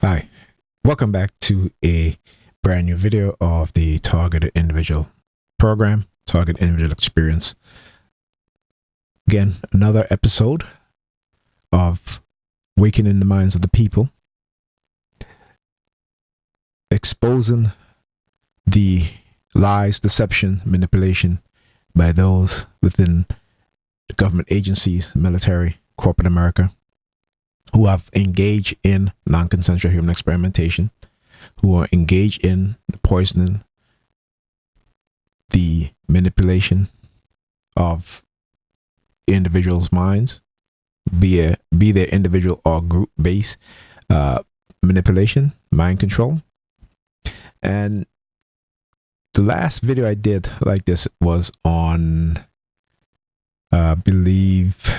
Hi, welcome back to a brand new video of the Targeted Individual Program, Target Individual Experience. Again, another episode of Wakening the Minds of the People, exposing the lies, deception, manipulation by those within the government agencies, military, corporate America, who have engaged in non-consensual human experimentation, who are engaged in the poisoning, the manipulation of individuals' minds, be their individual or group-based manipulation, mind control. And the last video I did like this was on, I believe,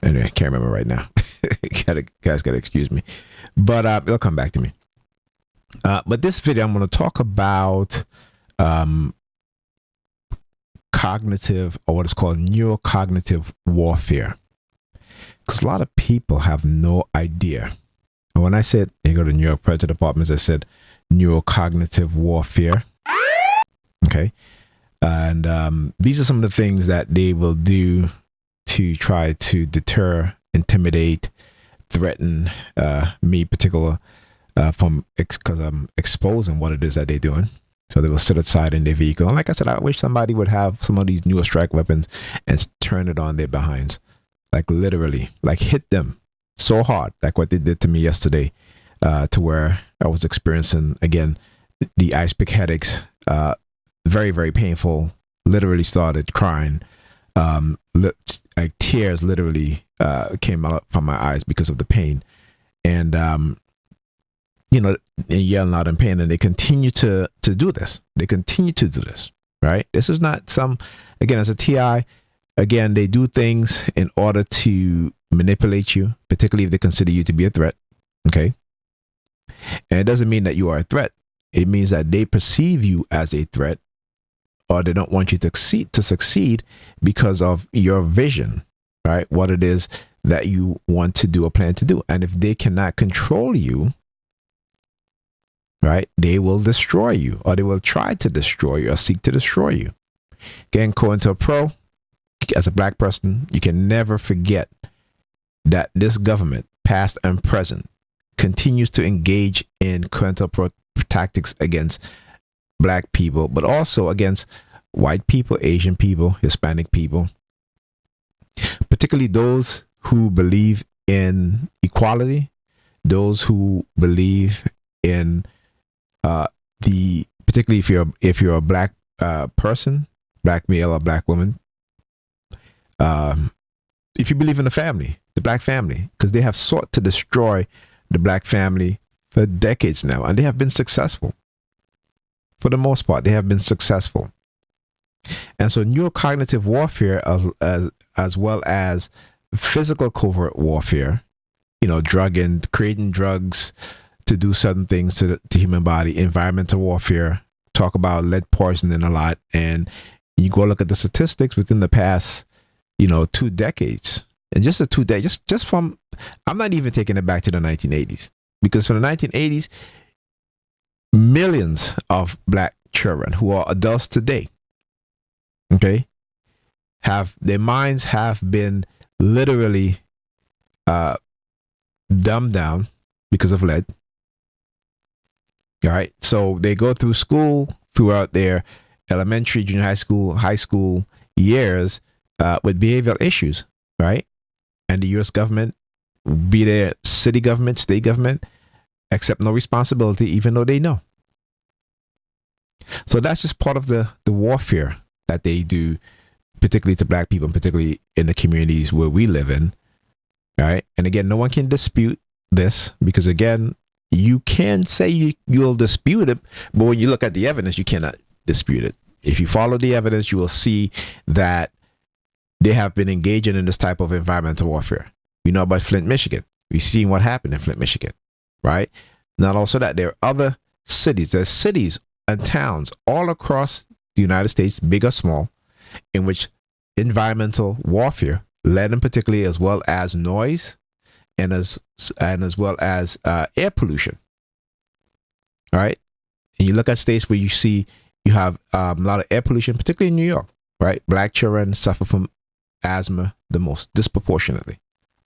anyway, I can't remember right now. Guys gotta excuse me, but it'll come back to me. But this video, I'm going to talk about cognitive, or what is called neurocognitive warfare, because a lot of people have no idea. And when I said, you go to New York President Departments, I said neurocognitive warfare. Okay, and these are some of the things that they will do to try to deter, intimidate, threaten me particular from because I'm exposing what it is that they're doing. So they will sit outside in their vehicle. And like I said, I wish somebody would have some of these Neurostrike weapons and turn it on their behinds. Like literally, like hit them so hard, like what they did to me yesterday, to where I was experiencing, again, the ice pick headaches, very, very painful, literally started crying. Like tears literally came out from my eyes because of the pain, and yelling out in pain. And they continue to do this. They continue to do this. Right? This is not some, again, as a TI, again, they do things in order to manipulate you, particularly if they consider you to be a threat. Okay, and it doesn't mean that you are a threat. It means that they perceive you as a threat, or they don't want you to succeed because of your vision, right? What it is that you want to do or plan to do. And if they cannot control you, right, they will destroy you, or they will try to destroy you or seek to destroy you. Again, COINTELPRO, as a black person, you can never forget that this government, past and present, continues to engage in COINTELPRO tactics against black people, but also against white people, Asian people, Hispanic people, particularly those who believe in equality, those who believe in particularly if you're a black person, black male or black woman, if you believe in the family, the black family, because they have sought to destroy the black family for decades now, and they have been successful. For the most part, they have been successful. And so neurocognitive warfare, as well as physical covert warfare, drugging, creating drugs to do certain things to the human body, environmental warfare, talk about lead poisoning a lot. And you go look at the statistics within the past, 2 decades. And just the 2 days, just from, I'm not even taking it back to the 1980s, because from the 1980s, millions of black children who are adults today, okay, their minds have been literally dumbed down because of lead. All right, so they go through school throughout their elementary, junior high school years with behavioral issues, right? And the U.S. government, be there city government, state government, accept no responsibility, even though they know. So that's just part of the warfare that they do, particularly to black people, and particularly in the communities where we live in. Right? And again, no one can dispute this, because again, you can say you'll dispute it, but when you look at the evidence, you cannot dispute it. If you follow the evidence, you will see that they have been engaging in this type of environmental warfare. We know about Flint, Michigan. We've seen what happened in Flint, Michigan, right? Not also that, there are other cities. There's cities and towns all across the United States, big or small, in which environmental warfare, lead in particularly, as well as noise, and as well as air pollution. All right, and you look at states where you have a lot of air pollution, particularly in New York. Right, black children suffer from asthma the most disproportionately,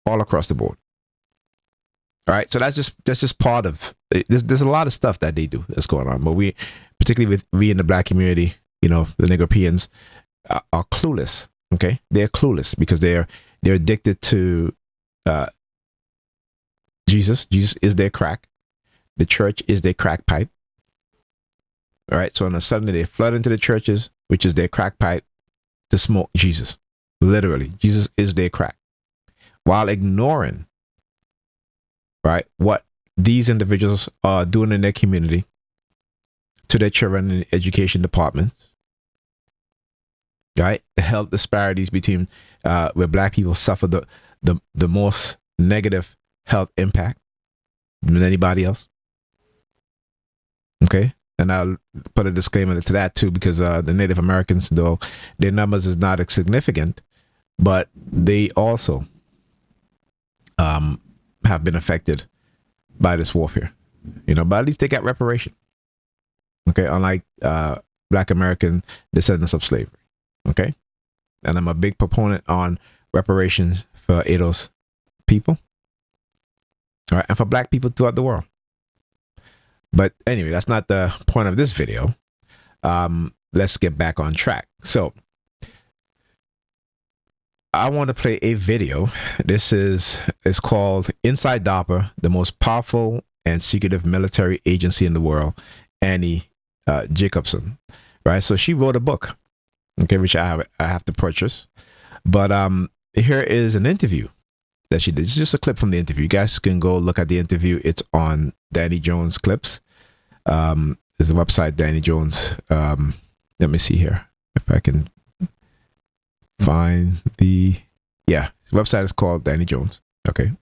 all across the board. All right, so that's just part of. There's a lot of stuff that they do that's going on, but we, particularly with we in the black community, the Negropeans, are clueless. Okay, they're clueless because they're addicted to Jesus. Jesus is their crack. The church is their crack pipe. All right, so on a sudden they flood into the churches, which is their crack pipe, to smoke Jesus. Literally, Jesus is their crack, while ignoring, right, what these individuals are doing in their community to their children in the education departments. Right, the health disparities between where black people suffer the most negative health impact than anybody else. Okay, and I'll put a disclaimer to that too, because the Native Americans, though their numbers is not as significant, but they also have been affected by this warfare. But at least they got reparation. Okay, unlike Black American descendants of slavery. Okay, and I'm a big proponent on reparations for ADOS people. All right, and for black people throughout the world. But anyway, that's not the point of this video. Let's get back on track. So I want to play a video. This is called Inside DARPA, the most powerful and secretive military agency in the world, Annie Jacobson. Right, so she wrote a book, okay, which I have to purchase. But here is an interview that she did. It's just a clip from the interview. You guys can go look at the interview. It's on Danny Jones Clips. There's a website, Danny Jones. Let me see here if I can find the website is called Danny Jones. Okay,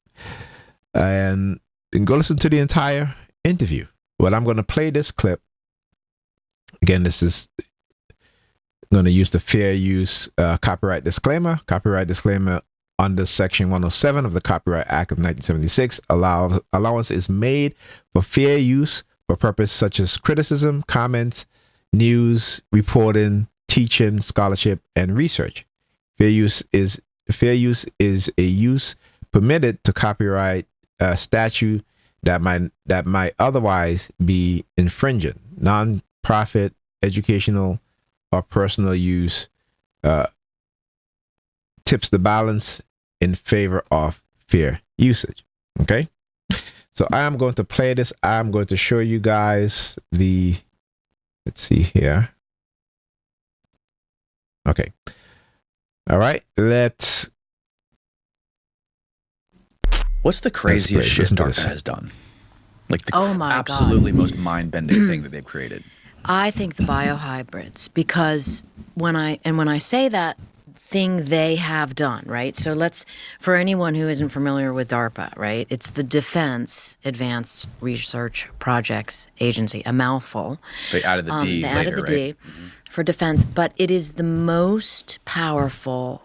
and you can go listen to the entire interview. Well, I'm going to play this clip again. This is going to use the fair use copyright disclaimer. Copyright disclaimer under Section 107 of the Copyright Act of 1976. Allowance is made for fair use for purpose such as criticism, comments, news, reporting, teaching, scholarship, and research. Fair use is a use permitted to copyright statute that might otherwise be infringing. Non-profit, educational, or personal use tips the balance in favor of fair usage. Okay, so I am going to play this. I'm going to show you guys let's see here. Okay, all right, what's the craziest shit DARPA has done? Like the absolutely most mind-bending thing that they've created? I think the biohybrids, because when I say that thing they have done, right? So for anyone who isn't familiar with DARPA, right? It's the Defense Advanced Research Projects Agency, a mouthful. They added the D they later, added the right? D for defense, but it is the most powerful,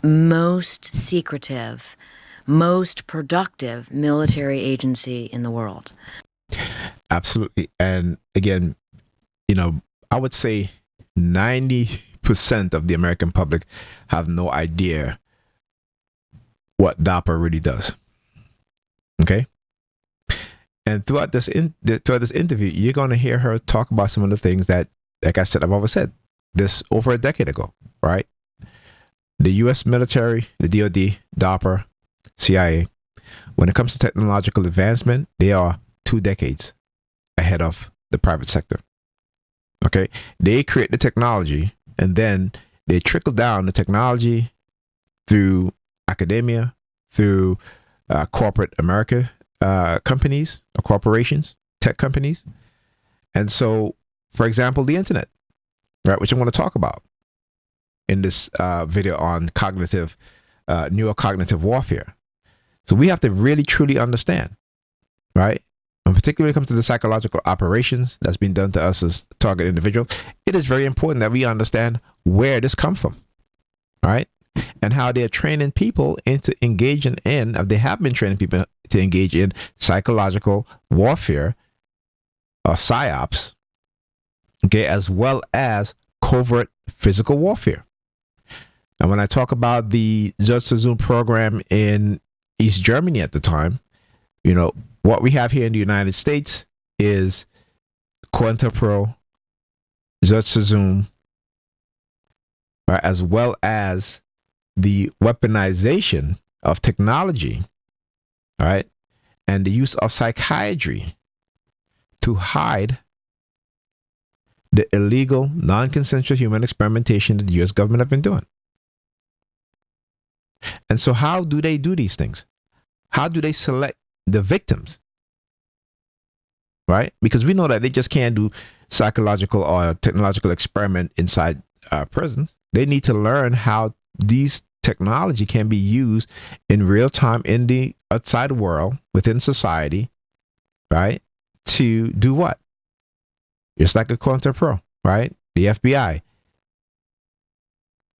most secretive, most productive military agency in the world. Absolutely. And again, I would say 90% of the American public have no idea what DARPA really does. Okay? And throughout this interview, you're going to hear her talk about some of the things that, like I said, I've always said this over a decade ago, right? The U.S. military, the DoD, DARPA, CIA, when it comes to technological advancement, they are 2 decades ahead of the private sector. Okay, they create the technology and then they trickle down the technology through academia, through corporate America companies or corporations, tech companies. And so, for example, the internet, right, which I'm going to talk about in this video on neurocognitive warfare. So we have to really, truly understand, right? And particularly when it comes to the psychological operations that's being done to us as target individuals, it is very important that we understand where this comes from. right? And how they're training people into engaging in, they have been training people to engage in psychological warfare or psyops, okay, as well as covert physical warfare. And when I talk about the Zurzum program in East Germany at the time, what we have here in the United States is COINTELPRO, Zurzum, as well as the weaponization of technology, all right, and the use of psychiatry to hide the illegal, non-consensual human experimentation that the U.S. government have been doing. And so how do they do these things? How do they select the victims? Right? Because we know that they just can't do psychological or technological experiment inside prisons. They need to learn how these technology can be used in real time in the outside world, within society, right? To do what? Just like a COINTELPRO, right? The FBI.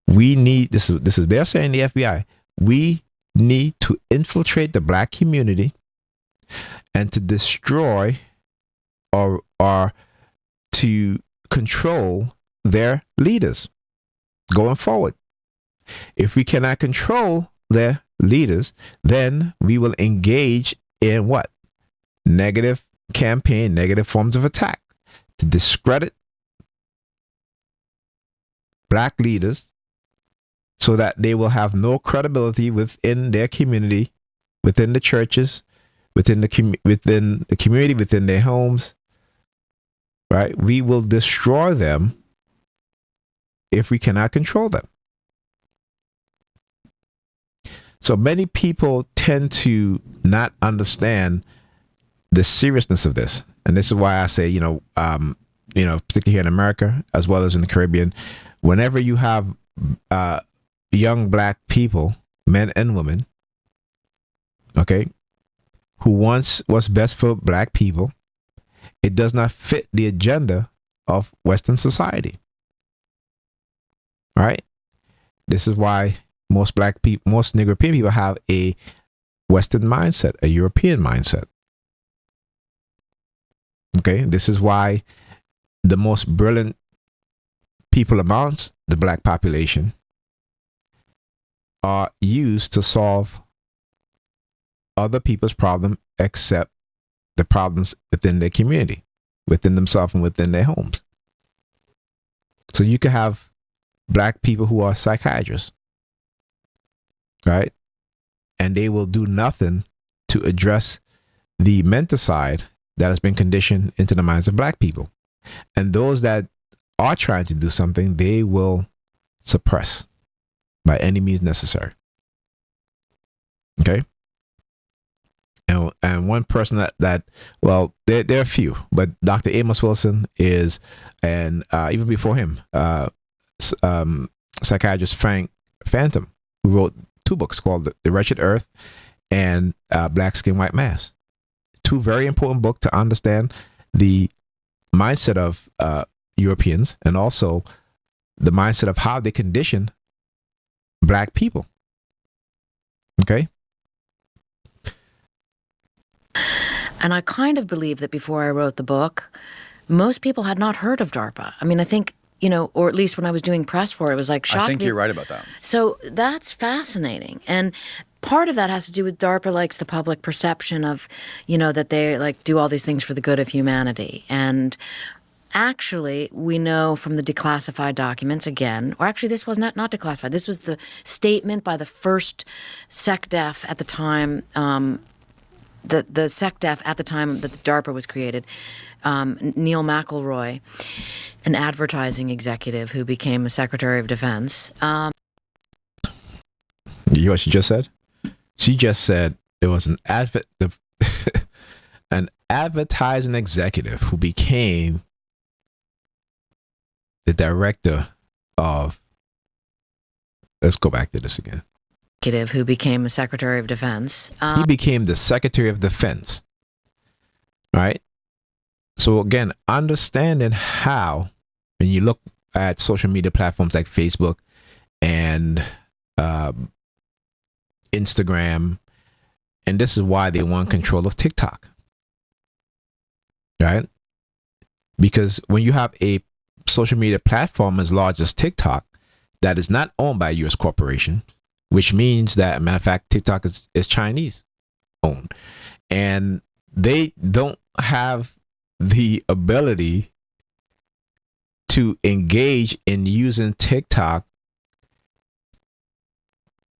We need, this is they're saying, the FBI, we need to infiltrate the black community and to destroy or to control their leaders going forward. If we cannot control their leaders, then we will engage in what? Negative campaign, negative forms of attack to discredit black leaders so that they will have no credibility within their community, within the churches, within the community, within their homes, right? We will destroy them if we cannot control them. So many people tend to not understand the seriousness of this. And this is why I say, particularly here in America, as well as in the Caribbean, whenever you have young black people, men and women, okay, who wants what's best for black people, it does not fit the agenda of Western society. Right? This is why most black people, most Negro people have a Western mindset, a European mindset. Okay, this is why the most brilliant people amongst the black population are used to solve other people's problems except the problems within their community, within themselves and within their homes. So you could have black people who are psychiatrists, right? And they will do nothing to address the menticide that has been conditioned into the minds of black people. And those that are trying to do something, they will suppress by any means necessary. Okay? And one person that well, there are a few, but Dr. Amos Wilson is, and even before him, psychiatrist Frank Phantom, who wrote two books called The Wretched Earth and Black Skin, White Mass. Two very important books to understand the mindset of Europeans and also the mindset of how they condition black people. Okay? And I kind of believe that before I wrote the book, most people had not heard of DARPA. I mean, I think, or at least when I was doing press for it, it was like shocking. I think you're right about that. So that's fascinating. And part of that has to do with DARPA likes the public perception of, that they like do all these things for the good of humanity. And actually, we know from the declassified documents again, or actually this was not declassified. This was the statement by the first SecDef at the time, the SecDef at the time that the DARPA was created, Neil McElroy, an advertising executive who became a Secretary of Defense. You know what she just said? She just said it was an advertising executive who became the director of. Let's go back to this again. Who became a Secretary of Defense. He became the Secretary of Defense. Right? So again, understanding how, when you look at social media platforms like Facebook and Instagram. And this is why they want control of TikTok. Right? Because when you have a social media platform as large as TikTok that is not owned by a U.S. corporation, which means that, matter of fact, TikTok is Chinese owned. And they don't have the ability to engage in using TikTok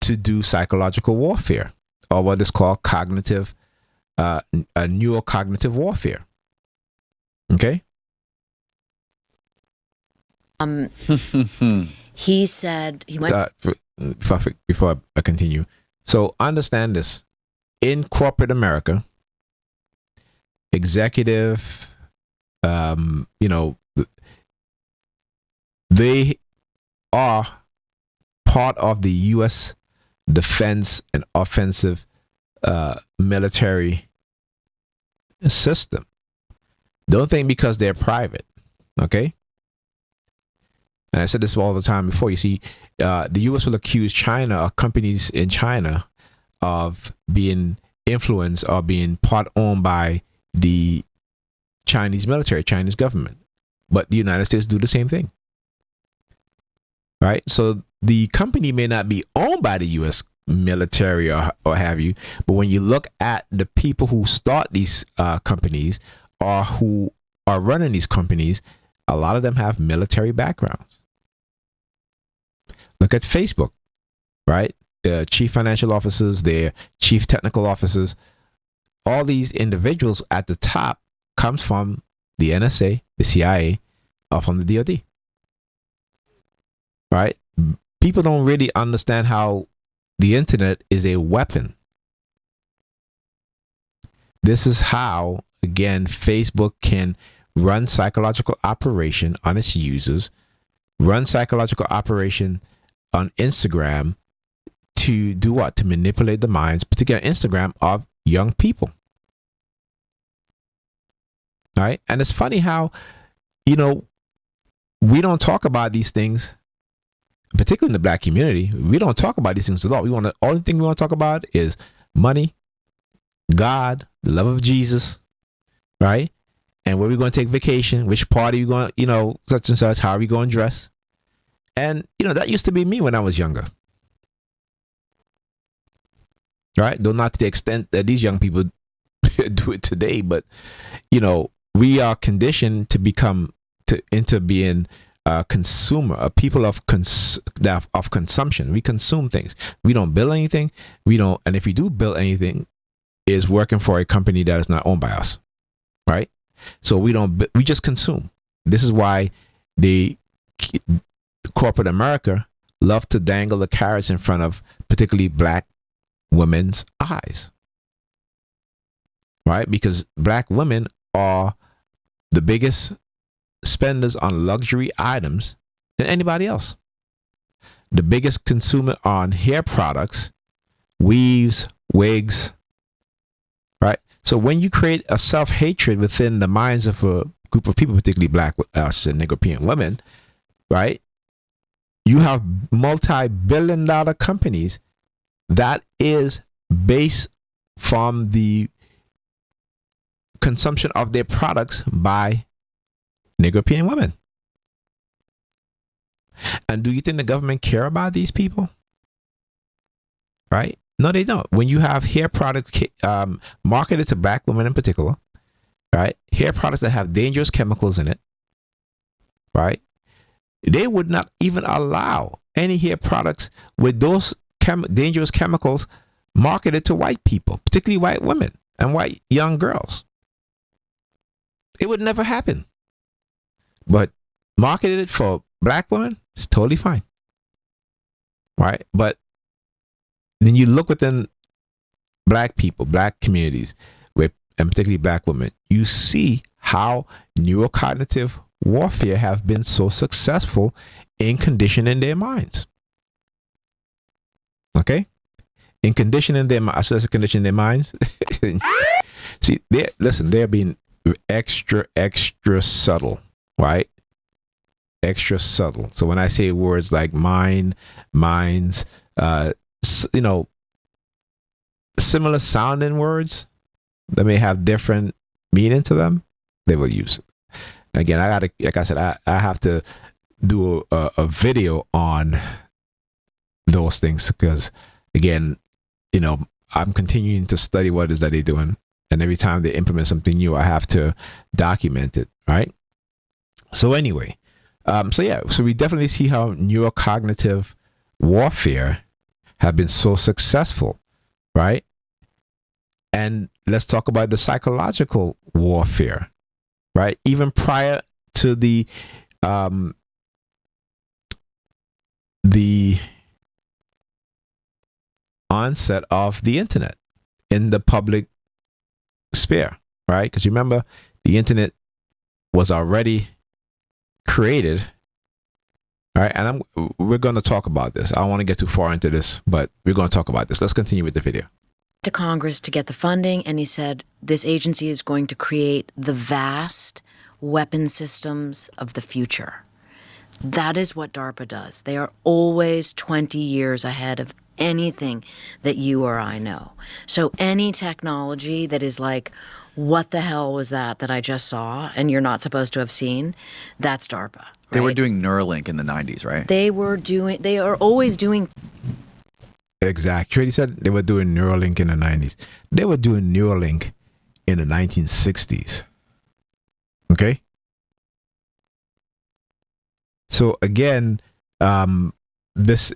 to do psychological warfare, or what is called cognitive, neurocognitive warfare. Okay. He said he went. Before I continue, so understand this: in corporate America, executive, they are part of the U.S. defense and offensive military system. Don't think because they're private, okay? And I said this all the time before. You see, the U.S. will accuse China or companies in China of being influenced or being part owned by the Chinese military, Chinese government. But the United States do the same thing. Right? So the company may not be owned by the U.S. military or have you, but when you look at the people who start these companies or who are running these companies, a lot of them have military backgrounds. Look at Facebook, right? The chief financial officers, their chief technical officers, all these individuals at the top comes from the NSA, the CIA, or from the DoD. Right? People don't really understand how the internet is a weapon. This is how, again, Facebook can run psychological operation on its users, run psychological operation on Instagram to do what? To manipulate the minds, particularly Instagram, of young people. Right? And it's funny how, we don't talk about these things, particularly in the black community. We don't talk about these things at all. Only thing we want to talk about is money, God, the love of Jesus, right? And where we going to take vacation, which party we going, such and such, how are we going to dress? And, that used to be me when I was younger. Right? Though not to the extent that these young people do it today, but, we are conditioned to become, into being a consumer, a people of consumption. We consume things. We don't build anything. And if we do build anything, is working for a company that is not owned by us. Right? So we just consume. This is why corporate America love to dangle the carrots in front of particularly black women's eyes. Right? Because black women are the biggest spenders on luxury items than anybody else. The biggest consumer on hair products, weaves, wigs. Right? So when you create a self-hatred within the minds of a group of people, particularly black, Negro women, right? You have multi-billion-dollar companies that is based from the consumption of their products by Negro women. And do you think the government care about these people? Right? No, they don't. When you have hair products marketed to black women in particular, right? Hair products that have dangerous chemicals in it, right? They would not even allow any hair products with those dangerous chemicals marketed to white people, particularly white women and white young girls. It would never happen. But marketed it for black women, it's totally fine. Right? But then you look within black people, black communities, and particularly black women, you see how neurocognitive warfare have been so successful in conditioning their minds. Okay? In conditioning their minds. So that's conditioning their minds. See, they're being extra subtle, right? extra subtle. So when I say words like mind, minds, similar sounding words that may have different meaning to them, they will use it. Again, like I said, I have to do a video on those things because, again, I'm continuing to study what it is that they're doing. And every time they implement something new, I have to document it, right? So anyway, so we definitely see how neurocognitive warfare have been so successful, right? And let's talk about the psychological warfare, right? Even prior to the onset of the internet in the public sphere, right? Because you remember, the internet was already created, right? And we're going to talk about this. I don't want to get too far into this, but we're going to talk about this. Let's continue with the video. To Congress to get the funding, and he said this agency is going to create the vast weapon systems of the future. That is what DARPA does. They are always 20 years ahead of anything that you or I know. So any technology that is like, what the hell was that I just saw and you're not supposed to have seen, that's DARPA. Right? They were doing Neuralink in the 90s, right? They are always doing. Exactly. Trady said they were doing Neuralink in the 90s. They were doing Neuralink in the 1960s. Okay? So again, this,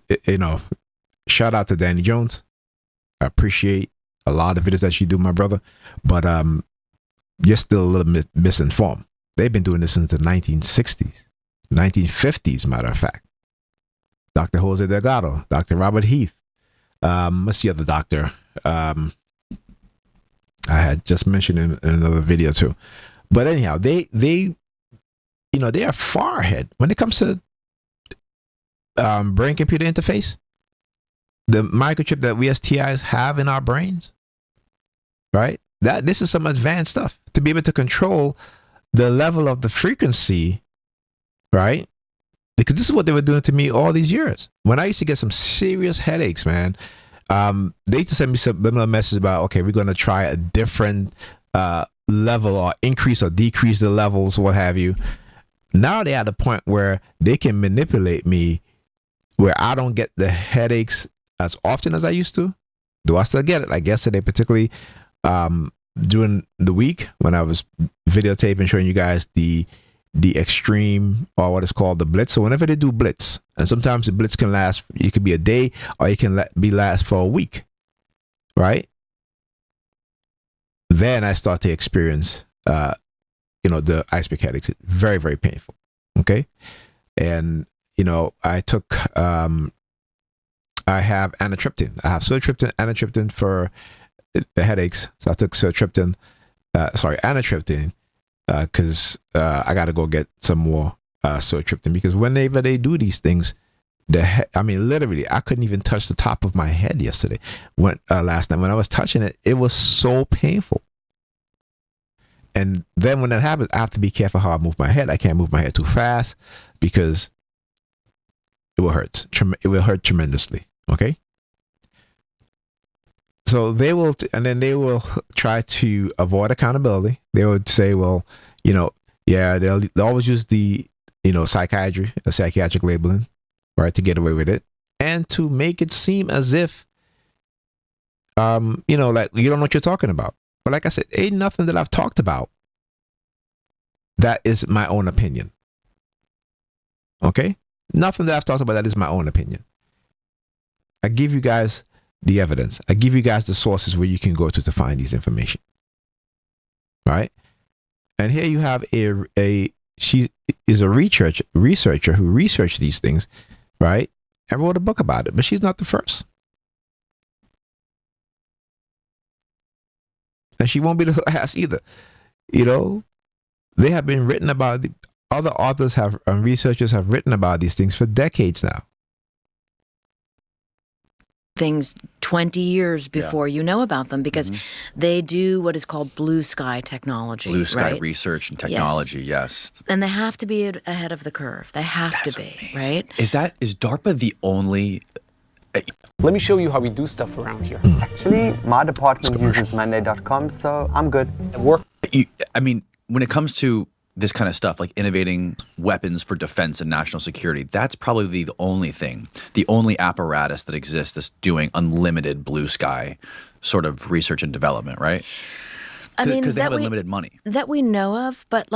shout out to Danny Jones. I appreciate a lot of videos that you do, my brother. But you're still a little bit misinformed. They've been doing this since the 1960s, 1950s, matter of fact. Dr. Jose Delgado, Dr. Robert Heath. What's the other doctor? I had just mentioned in another video too. But anyhow, they are far ahead when it comes to brain-computer interface. The microchip that we as TIs have in our brains, right? This is some advanced stuff to be able to control the level of the frequency, right? Because this is what they were doing to me all these years. When I used to get some serious headaches, man, they used to send me some message about, okay, we're going to try a different level or increase or decrease the levels, what have you. Now they're at the point where they can manipulate me where I don't get the headaches as often as I used to. Do I still get it? Like yesterday, particularly during the week when I was videotaping, showing you guys the extreme, or what is called the blitz. So whenever they do blitz, and sometimes the blitz can last, it could be a day or it can last for a week, right? Then I start to experience, the iceberg headaches. It's very, very painful. Okay. And, I took, I have anatriptyline. I have anatriptyline for the headaches. So I took anatriptyline, because I got to go get some more anatriptyline, because whenever they do these things, literally, I couldn't even touch the top of my head yesterday. Last night when I was touching it, it was so painful. And then when that happens, I have to be careful how I move my head. I can't move my head too fast because it will hurt. It will hurt tremendously. Okay. So they will try to avoid accountability. They would say, well, they'll always use the, psychiatric labeling, right, to get away with it, and to make it seem as if, like you don't know what you're talking about. But like I said, ain't nothing that I've talked about that is my own opinion. Okay? Nothing that I've talked about that is my own opinion. I give you guys the evidence. I give you guys the sources where you can go to find these information. Right? And here you have she is a researcher who researched these things, right? And wrote a book about it, but she's not the first. And she won't be the last either. They have been written about, other authors and researchers have written about these things for decades now. things 20 years before you know about them, because they do what is called blue sky technology. Blue sky right? research and technology, yes. And they have to be ahead of the curve. They have to be, amazing. right? Is DARPA the only... Let me show you how we do stuff around here. Actually, my department uses Monday.com, so I'm good. I mean, when it comes to this kind of stuff, like innovating weapons for defense and national security, that's probably the only thing, the only apparatus that exists that's doing unlimited blue sky sort of research and development, right? I mean, because they have unlimited money. That we know of, but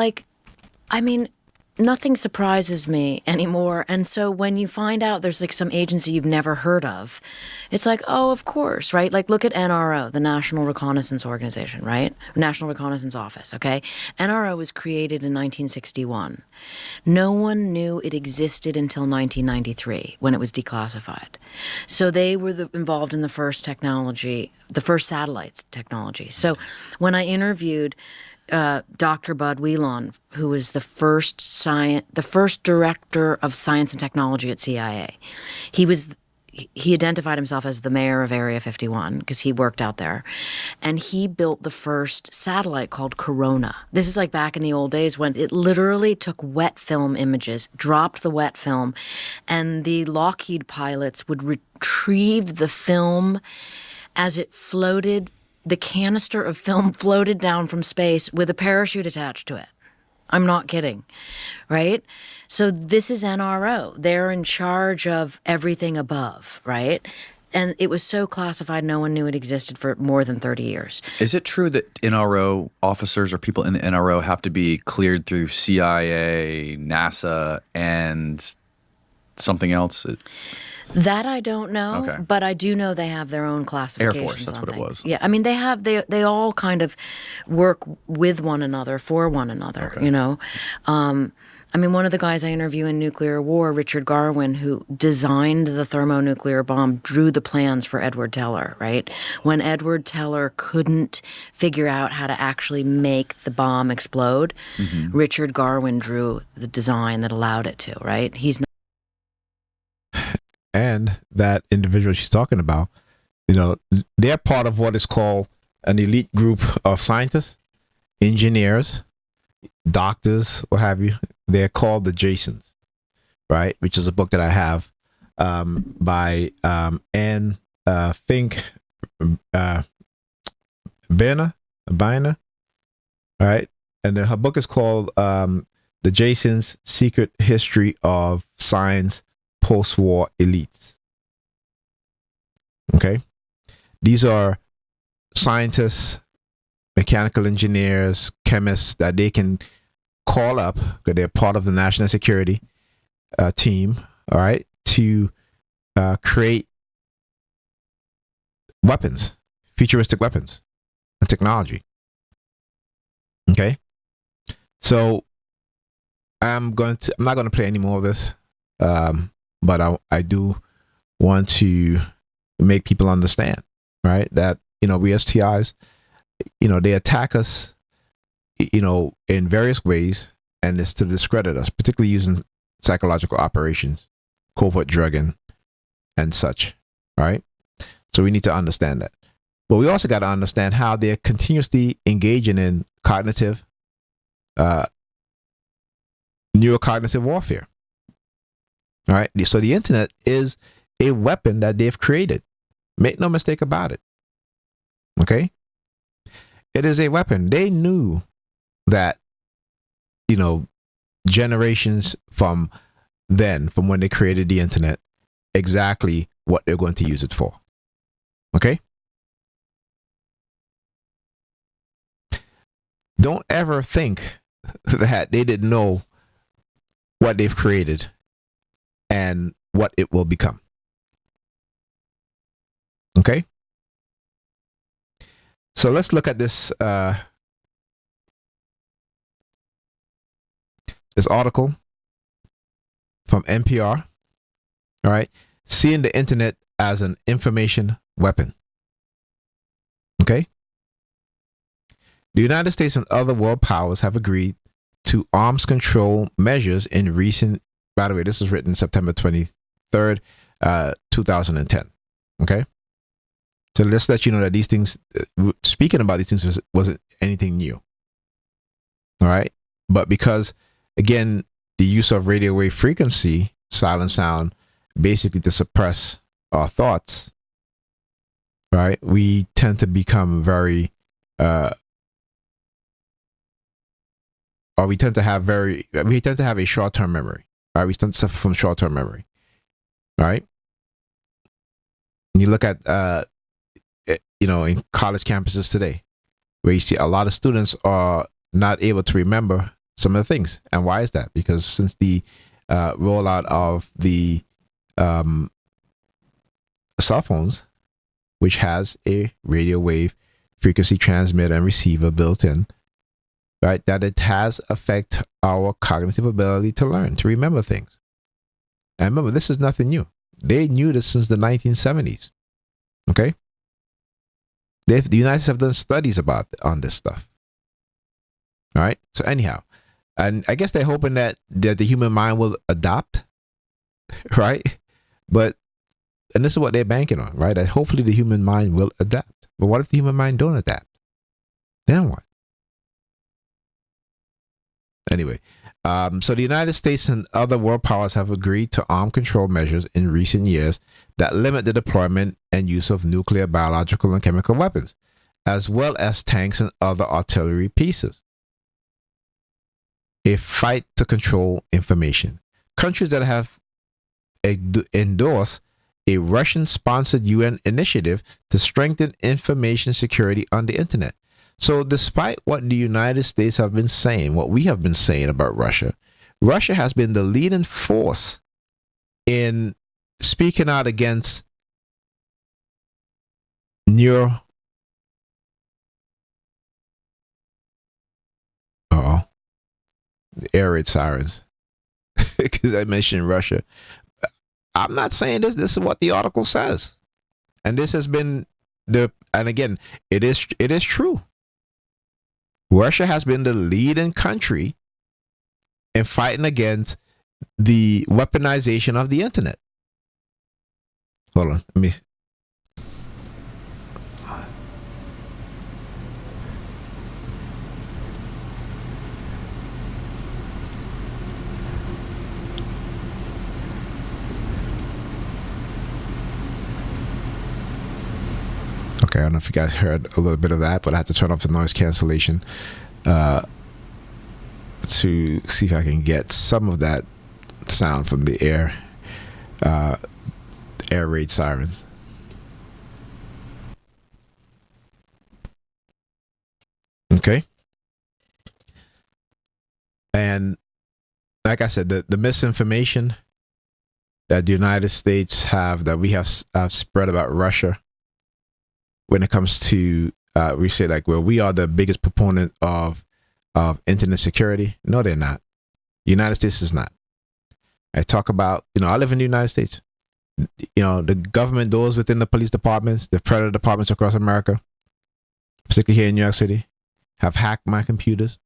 nothing surprises me anymore. And so when you find out there's like some agency you've never heard of, it's like, oh, of course, right? Like look at NRO, the National Reconnaissance Organization, right? National Reconnaissance Office, okay? NRO was created in 1961. No one knew it existed until 1993 when it was declassified. So they were involved in the first technology, the first satellites technology. So when I interviewed Dr. Bud Wheelon, who was the first director of science and technology at CIA. He identified himself as the mayor of Area 51 because he worked out there. And he built the first satellite called Corona. This is like back in the old days when it literally took wet film images, dropped the wet film, and the Lockheed pilots would retrieve the film as it floated. The canister of film floated down from space with a parachute attached to it. I'm not kidding, right? So this is NRO. They're in charge of everything above, right? And it was so classified, no one knew it existed for more than 30 years. Is it true that NRO officers or people in the NRO have to be cleared through CIA, NASA, and something else? That I don't know, but I do know they have their own classifications. Air Force, that's what it was. Yeah, I mean they all kind of work with one another, for one another, you know. I mean, one of the guys I interview in Nuclear War, Richard Garwin, who designed the thermonuclear bomb, drew the plans for Edward Teller, right? When Edward Teller couldn't figure out how to actually make the bomb explode, Richard Garwin drew the design that allowed it to, right? And that individual she's talking about, you know, they're part of what is called an elite group of scientists, engineers, doctors, what have you. They're called the Jasons, right? Which is a book that I have by Anne Fink Biner, right? And then her book is called The Jasons: Secret History of Science Post-War Elites. Okay, these are scientists, mechanical engineers, chemists that they can call up because they're part of the national security team, all right, to create weapons, futuristic weapons and technology. Okay, so I'm not going to play any more of this. But I do want to make people understand, right, that, you know, we as TIs, you know, they attack us, you know, in various ways, and it's to discredit us, particularly using psychological operations, covert drugging, and such, right? So we need to understand that. But we also got to understand how they're continuously engaging in cognitive, neurocognitive warfare. All right. So the internet is a weapon that they've created. Make no mistake about it. Okay. It is a weapon. They knew that, you know, generations from when they created the internet, exactly what they're going to use it for. Okay. Don't ever think that they didn't know what they've created and what it will become. Okay? So let's look at this this article from NPR. All right? Seeing the internet as an information weapon. Okay? The United States and other world powers have agreed to arms control measures in recent. By the way, this was written September 23rd, 2010. Okay. So let's let you know that these things, speaking about these things, wasn't anything new. All right. But because, again, the use of radio wave frequency, silent sound, basically to suppress our thoughts, right? We tend to become very, or we tend to have a short-term memory, right? We tend to suffer from short-term memory, right? And you look at, in college campuses today, where you see a lot of students are not able to remember some of the things. And why is that? Because since the rollout of the cell phones, which has a radio wave frequency transmitter and receiver built in, right, that it has affect our cognitive ability to learn, to remember things. And remember, this is nothing new. They knew this since the 1970s. Okay? The United States have done studies on this stuff. All right? So anyhow, and I guess they're hoping that the human mind will adapt, right? And this is what they're banking on, right? That hopefully the human mind will adapt. But what if the human mind don't adapt? Then what? Anyway, so the United States and other world powers have agreed to arm control measures in recent years that limit the deployment and use of nuclear, biological, and chemical weapons, as well as tanks and other artillery pieces. A fight to control information. Countries that have endorsed a Russian-sponsored UN initiative to strengthen information security on the internet. So despite what the United States have been saying, what we have been saying about Russia, Russia has been the leading force in speaking out against air raid sirens. Because I mentioned Russia. I'm not saying this. This is what the article says. And this has been and again, it is true. Russia has been the leading country in fighting against the weaponization of the internet. Hold on, let me. Okay, I don't know if you guys heard a little bit of that, but I had to turn off the noise cancellation to see if I can get some of that sound from the air raid sirens. Okay. And like I said, the misinformation that the United States that we have spread about Russia, when it comes to, we say like, well, we are the biggest proponent of internet security. No, they're not. The United States is not. I talk about, I live in the United States. The government, those within the police departments, the predator departments across America, particularly here in New York City, have hacked my computers,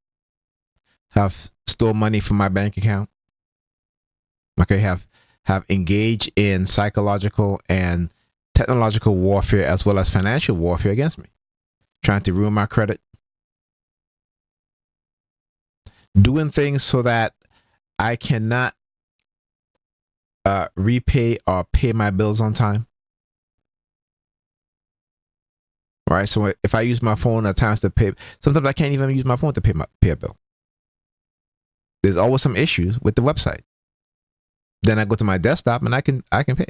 have stole money from my bank account. Okay, have engaged in psychological and technological warfare as well as financial warfare against me, trying to ruin my credit, doing things so that I cannot repay or pay my bills on time. Right, so if I use my phone at times to pay, sometimes I can't even use my phone to pay a bill. There's always some issues with the website. Then I go to my desktop and I can pay.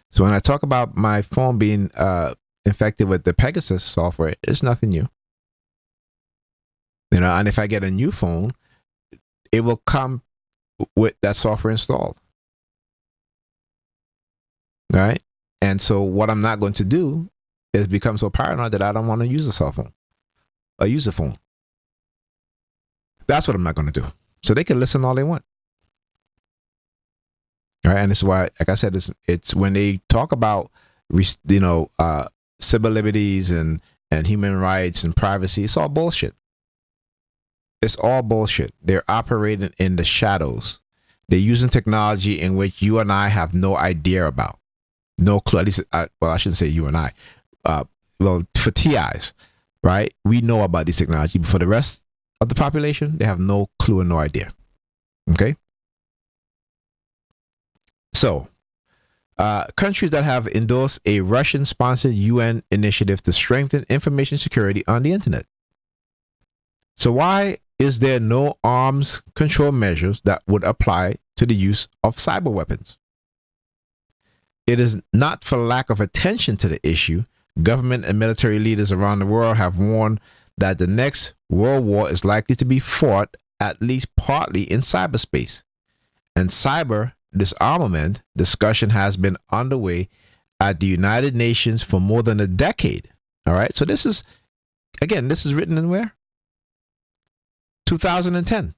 So when I talk about my phone being infected with the Pegasus software, it's nothing new. And if I get a new phone, it will come with that software installed. Right? And so what I'm not going to do is become so paranoid that I don't want to use a cell phone or use a phone. That's what I'm not going to do. So they can listen all they want. Right, and this is why, like I said, it's when they talk about civil liberties and human rights and privacy, it's all bullshit. It's all bullshit. They're operating in the shadows. They're using technology in which you and I have no idea about. no clue. At least, well, I shouldn't say you and I. Well, for TIs, right? We know about this technology, but for the rest of the population, they have no clue and no idea. Okay. So, countries that have endorsed a Russian-sponsored UN initiative to strengthen information security on the internet. So why is there no arms control measures that would apply to the use of cyber weapons? It is not for lack of attention to the issue. Government and military leaders around the world have warned that the next world war is likely to be fought at least partly in cyberspace. And cyber disarmament discussion has been underway at the United Nations for more than a decade. All right. So this is written in where? 2010.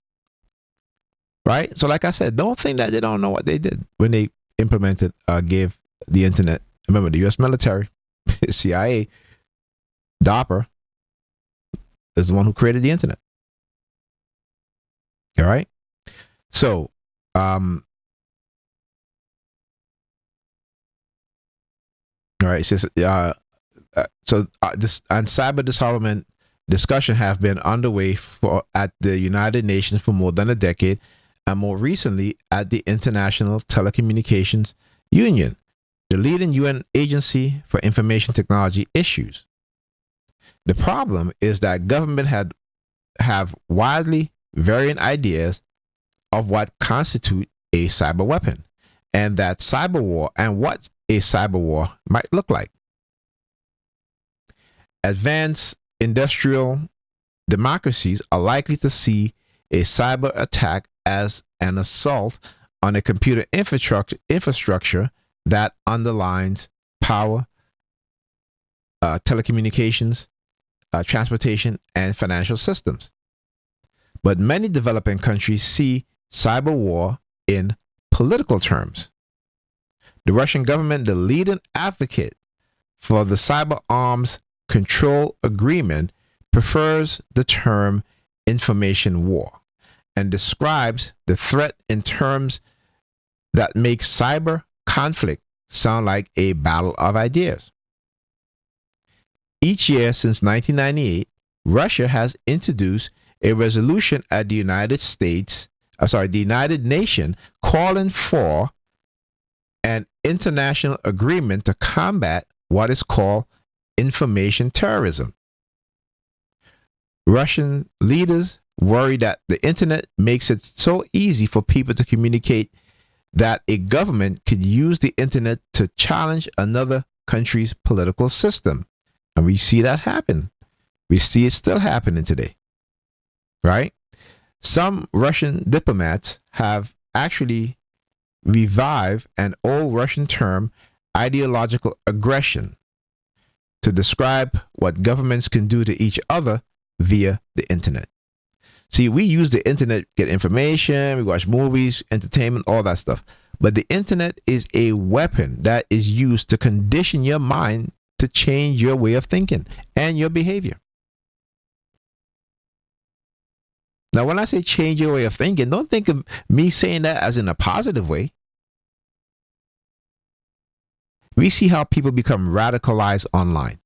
Right. So like I said, don't think that they don't know what they did when they implemented, gave the internet. Remember, the U.S. military, CIA, DARPA is the one who created the internet. All right. So, all right. It says, this and cyber disarmament discussion have been underway at the United Nations for more than a decade, and more recently at the International Telecommunications Union, the leading UN agency for information technology issues. The problem is that government have widely varying ideas of what constitute a cyber weapon, and that cyber war and what a cyber war might look like. Advanced industrial democracies are likely to see a cyber attack as an assault on a computer infrastructure that underlines power, telecommunications, transportation, and financial systems. But many developing countries see cyber war in political terms. The Russian government, the leading advocate for the cyber arms control agreement, prefers the term information war and describes the threat in terms that make cyber conflict sound like a battle of ideas. Each year since 1998, Russia has introduced a resolution at the United Nations calling for an international agreement to combat what is called information terrorism. Russian leaders worry that the internet makes it so easy for people to communicate that a government could use the internet to challenge another country's political system. And we see that happen. We see it still happening today. Right? Some Russian diplomats have actually revived an old Russian term, ideological aggression, to describe what governments can do to each other via the internet. See, we use the internet to get information, we watch movies, entertainment, all that stuff. But the internet is a weapon that is used to condition your mind to change your way of thinking and your behavior. Now, when I say change your way of thinking, don't think of me saying that as in a positive way. We see how people become radicalized online.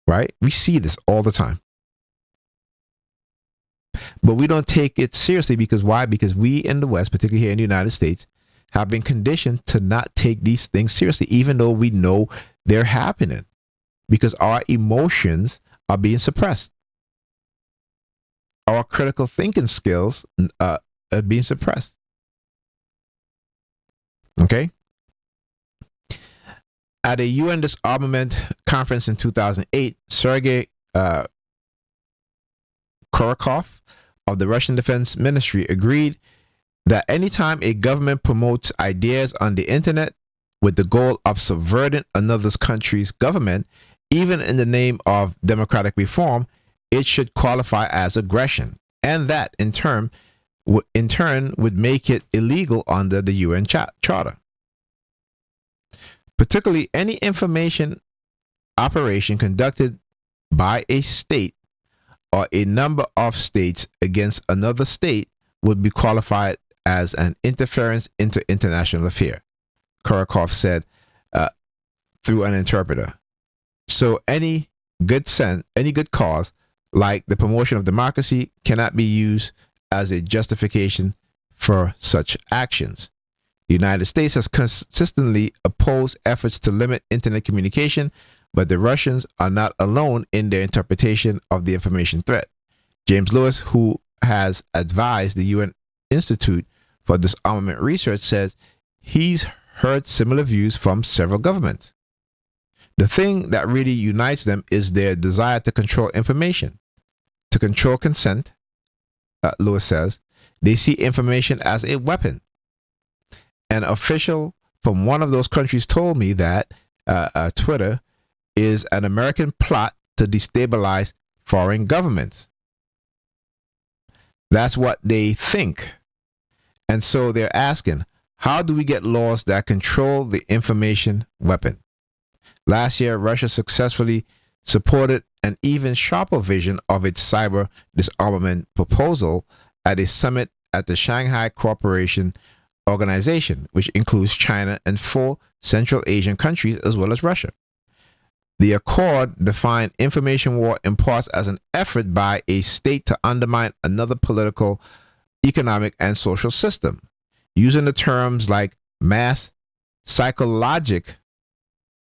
Right? We see this all the time. But we don't take it seriously because why? Because we in the West, particularly here in the United States, have been conditioned to not take these things seriously, even though we know they're happening, because our emotions are being suppressed. Our critical thinking skills are being suppressed. Okay? At a UN disarmament conference in 2008, Sergei Korakov of the Russian Defense Ministry agreed that anytime a government promotes ideas on the internet with the goal of subverting another country's government, even in the name of democratic reform, it should qualify as aggression, and that in turn would make it illegal under the UN Charter. Particularly, any information operation conducted by a state or a number of states against another state would be qualified as an interference into international affairs. Kurakov said through an interpreter. So any good cause, like the promotion of democracy, cannot be used as a justification for such actions. The United States has consistently opposed efforts to limit internet communication, but the Russians are not alone in their interpretation of the information threat. James Lewis, who has advised the UN Institute for Disarmament Research, says he's heard similar views from several governments. The thing that really unites them is their desire to control information, to control consent. Lewis says they see information as a weapon. An official from one of those countries told me that Twitter is an American plot to destabilize foreign governments. That's what they think. And so they're asking, how do we get laws that control the information weapon? Last year, Russia successfully supported an even sharper vision of its cyber disarmament proposal at a summit at the Shanghai Cooperation Organization, which includes China and 4 Central Asian countries as well as Russia. The accord defined information war in parts as an effort by a state to undermine another political, economic, and social system, using the terms like mass psychologic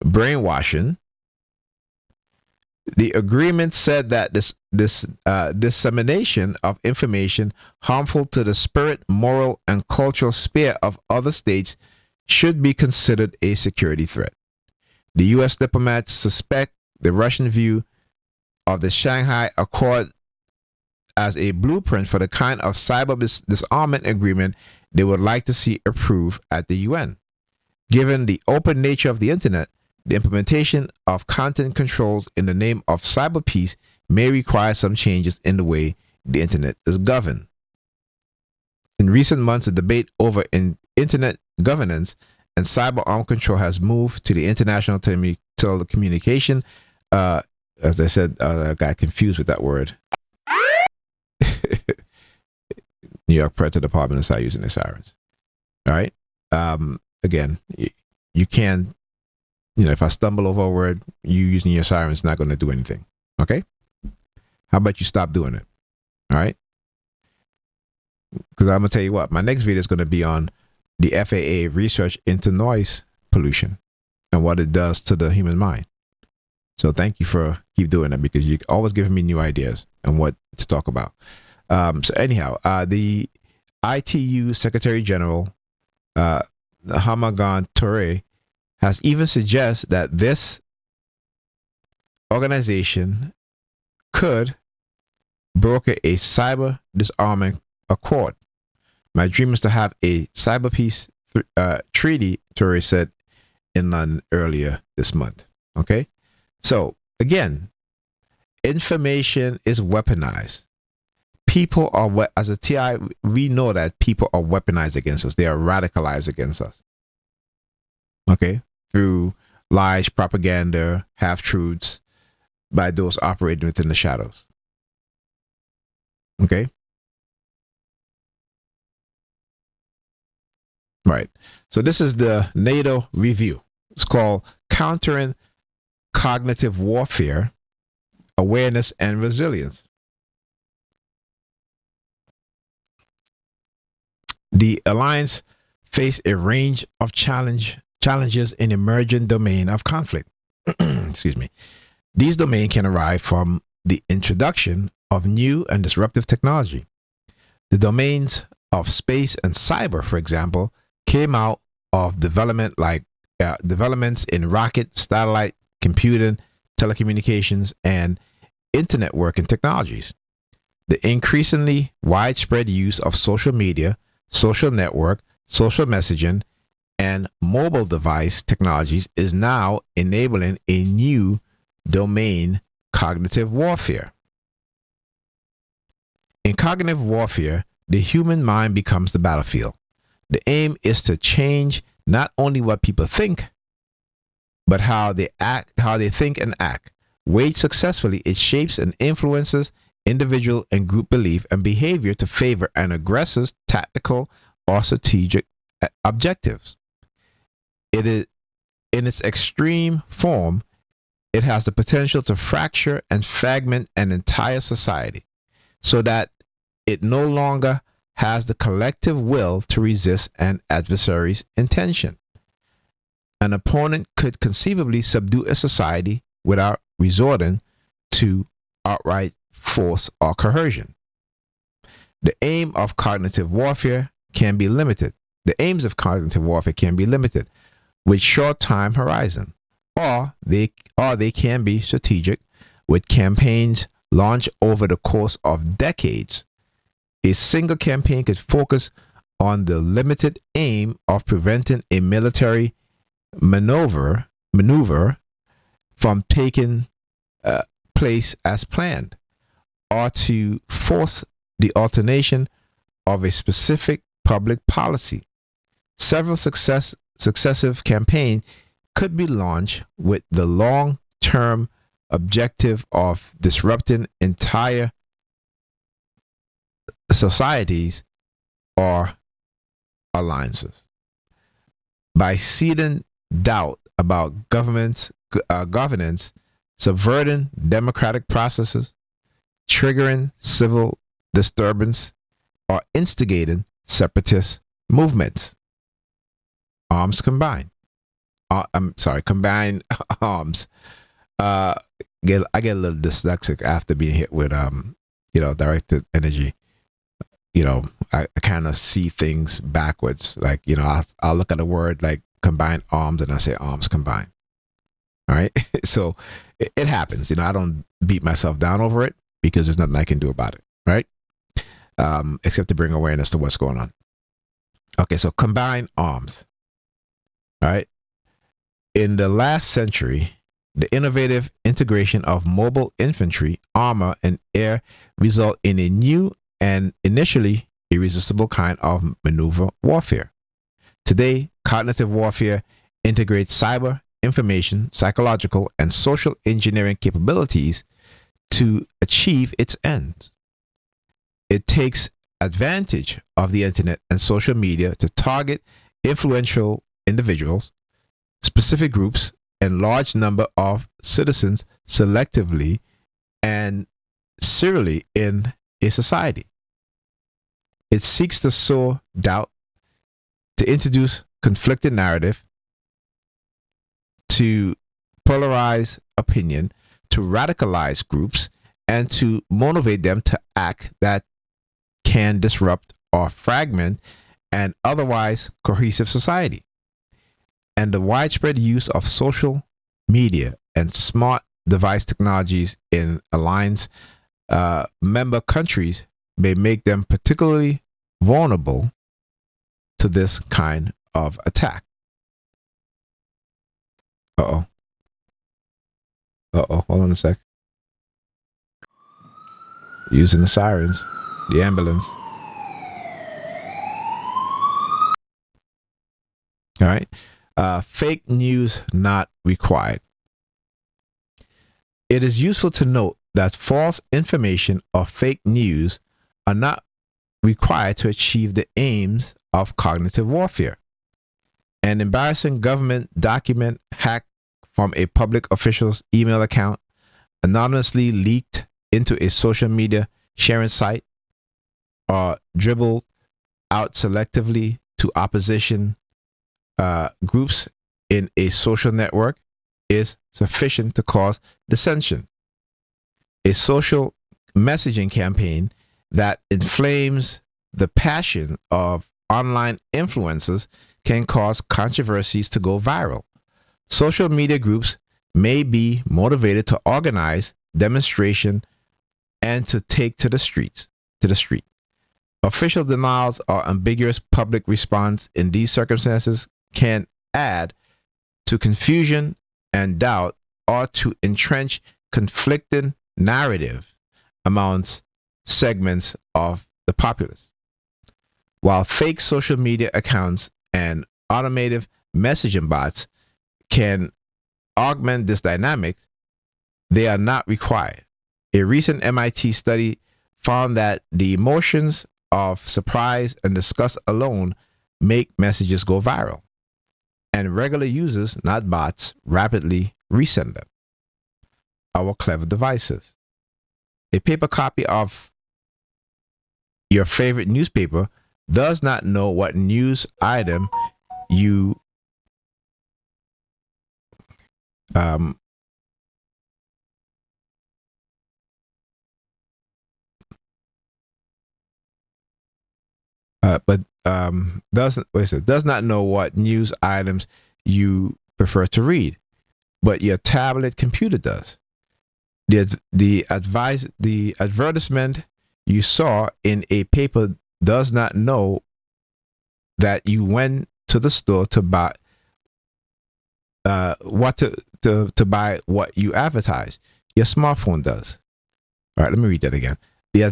brainwashing. The agreement said that this dissemination of information harmful to the spirit, moral, and cultural sphere of other states should be considered a security threat. The U.S. diplomats suspect the Russian view of the Shanghai Accord as a blueprint for the kind of cyber disarmament agreement they would like to see approved at the UN. Given the open nature of the internet, the implementation of content controls in the name of cyber peace may require some changes in the way the internet is governed. In recent months, the debate over internet governance and cyber arm control has moved to the International Telecommunication. As I said, I got confused with that word. New York President Department is not using their sirens. All right. Again, you can, if I stumble over a word, you using your siren is not going to do anything. Okay. How about you stop doing it? All right. Because I'm going to tell you what, my next video is going to be on the FAA research into noise pollution and what it does to the human mind. So thank you for keep doing that, because you're always giving me new ideas and what to talk about. So anyhow, the ITU Secretary General, Hamagan Toure, has even suggested that this organization could broker a cyber disarmament accord. My dream is to have a cyber peace treaty, Toure said in London earlier this month. Okay? So, again, information is weaponized. People are, as a TI, we know that people are weaponized against us. They are radicalized against us. Okay? Through lies, propaganda, half-truths by those operating within the shadows. Okay? Right. So this is the NATO review. It's called Countering Cognitive Warfare, Awareness and Resilience. The alliance faced a range of challenges in emerging domain of conflict. Excuse me. These domains can arise from the introduction of new and disruptive technology. The domains of space and cyber, for example, came out of developments in rocket, satellite, computing, telecommunications, and internet working technologies. The increasingly widespread use of social media, social network, social messaging, and mobile device technologies is now enabling a new domain, cognitive warfare. In cognitive warfare, the human mind becomes the battlefield. The aim is to change not only what people think, but how they think and act. Waged successfully, it shapes and influences individual and group belief and behavior to favor an aggressor's tactical or strategic objectives. It is in its extreme form, it has the potential to fracture and fragment an entire society so that it no longer has the collective will to resist an adversary's intention. An opponent could conceivably subdue a society without resorting to outright force or coercion. The aim of cognitive warfare can be limited. The aims of cognitive warfare can be limited with short time horizon, or they can be strategic with campaigns launched over the course of decades. A single campaign could focus on the limited aim of preventing a military maneuver from taking place as planned, or to force the alternation of a specific public policy. Several successive campaigns could be launched with the long-term objective of disrupting entire societies or alliances. By seeding doubt about governance, subverting democratic processes, triggering civil disturbance, or instigating separatist movements. Arms combined. Combined arms. I get a little dyslexic after being hit with directed energy. I kind of see things backwards. Like, I'll look at a word like combined arms and I say arms combined. All right. So it happens. I don't beat myself down over it because there's nothing I can do about it. Right. Except to bring awareness to what's going on. Okay. So combined arms. All right. In the last century, the innovative integration of mobile infantry, armor, and air result in a new and initially irresistible kind of maneuver warfare. Today, cognitive warfare integrates cyber, information, psychological, and social engineering capabilities to achieve its ends. It takes advantage of the internet and social media to target influential individuals, specific groups, and large number of citizens selectively and serially in a society. It seeks to sow doubt, to introduce conflicted narrative, to polarize opinion, to radicalize groups, and to motivate them to act that can disrupt or fragment an otherwise cohesive society. And the widespread use of social media and smart device technologies in alliance member countries may make them particularly vulnerable to this kind of attack. Hold on a sec. Using the sirens, the ambulance. All right. Fake news not required. It is useful to note that false information or fake news are not required to achieve the aims of cognitive warfare. An embarrassing government document hacked from a public official's email account, anonymously leaked into a social media sharing site, or dribbled out selectively to opposition groups in a social network is sufficient to cause dissension. A social messaging campaign that inflames the passion of online influencers can cause controversies to go viral. Social media groups may be motivated to organize demonstration and to take to the street. Official denials or ambiguous public response in these circumstances can add to confusion and doubt or to entrench conflicting narrative amongst segments of the populace. While fake social media accounts and automated messaging bots can augment this dynamic, they are not required. A recent MIT study found that the emotions of surprise and disgust alone make messages go viral. and regular users, not bots, rapidly resend them. Our clever devices. A paper copy of your favorite newspaper does not know what news item you does not know what news items you prefer to read, but your tablet computer does. The advertisement you saw in a paper does not know that you went to the store to buy to buy what you advertise. Your smartphone does. All right, let me read that again. The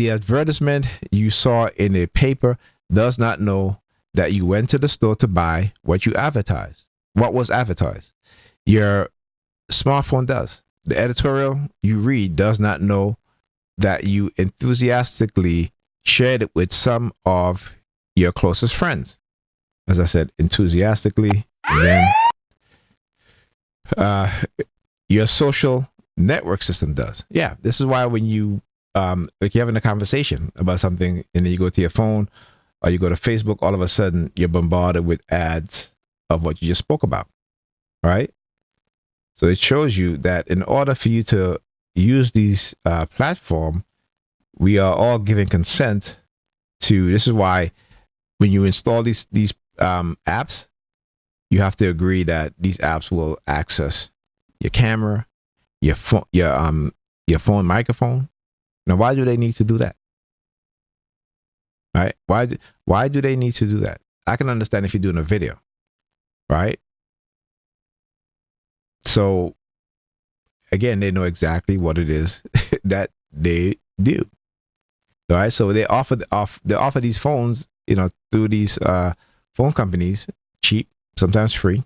advertisement you saw in a paper does not know that you went to the store to buy what you advertised. What was advertised? Your smartphone does. The editorial you read does not know that you enthusiastically shared it with some of your closest friends. As I said, enthusiastically. Again, your social network system does. Yeah, this is why when you like you're having a conversation about something and then you go to your phone or you go to Facebook, all of a sudden you're bombarded with ads of what you just spoke about. Right? So it shows you that in order for you to use these platform, we are all giving consent to. This is why when you install these apps, you have to agree that these apps will access your camera, your phone microphone. Now, why do they need to do that? Right? Why do they need to do that? I can understand if you're doing a video, right? So, again, they know exactly what it is that they do. All right, so they offer these phones, through these phone companies, cheap, sometimes free.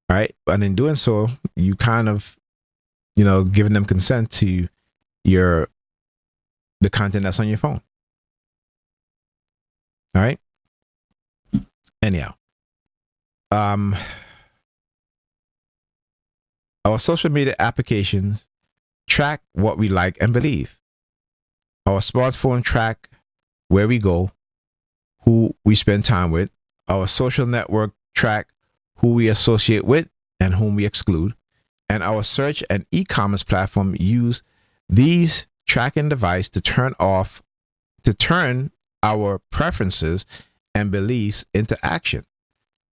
All right, and in doing so, you kind of, giving them consent to the content that's on your phone. All right. Anyhow, our social media applications track what we like and believe. Our smartphone track where we go, who we spend time with. Our social network track who we associate with and whom we exclude. And our search and e-commerce platform use these tracking devices to turn our preferences and beliefs into action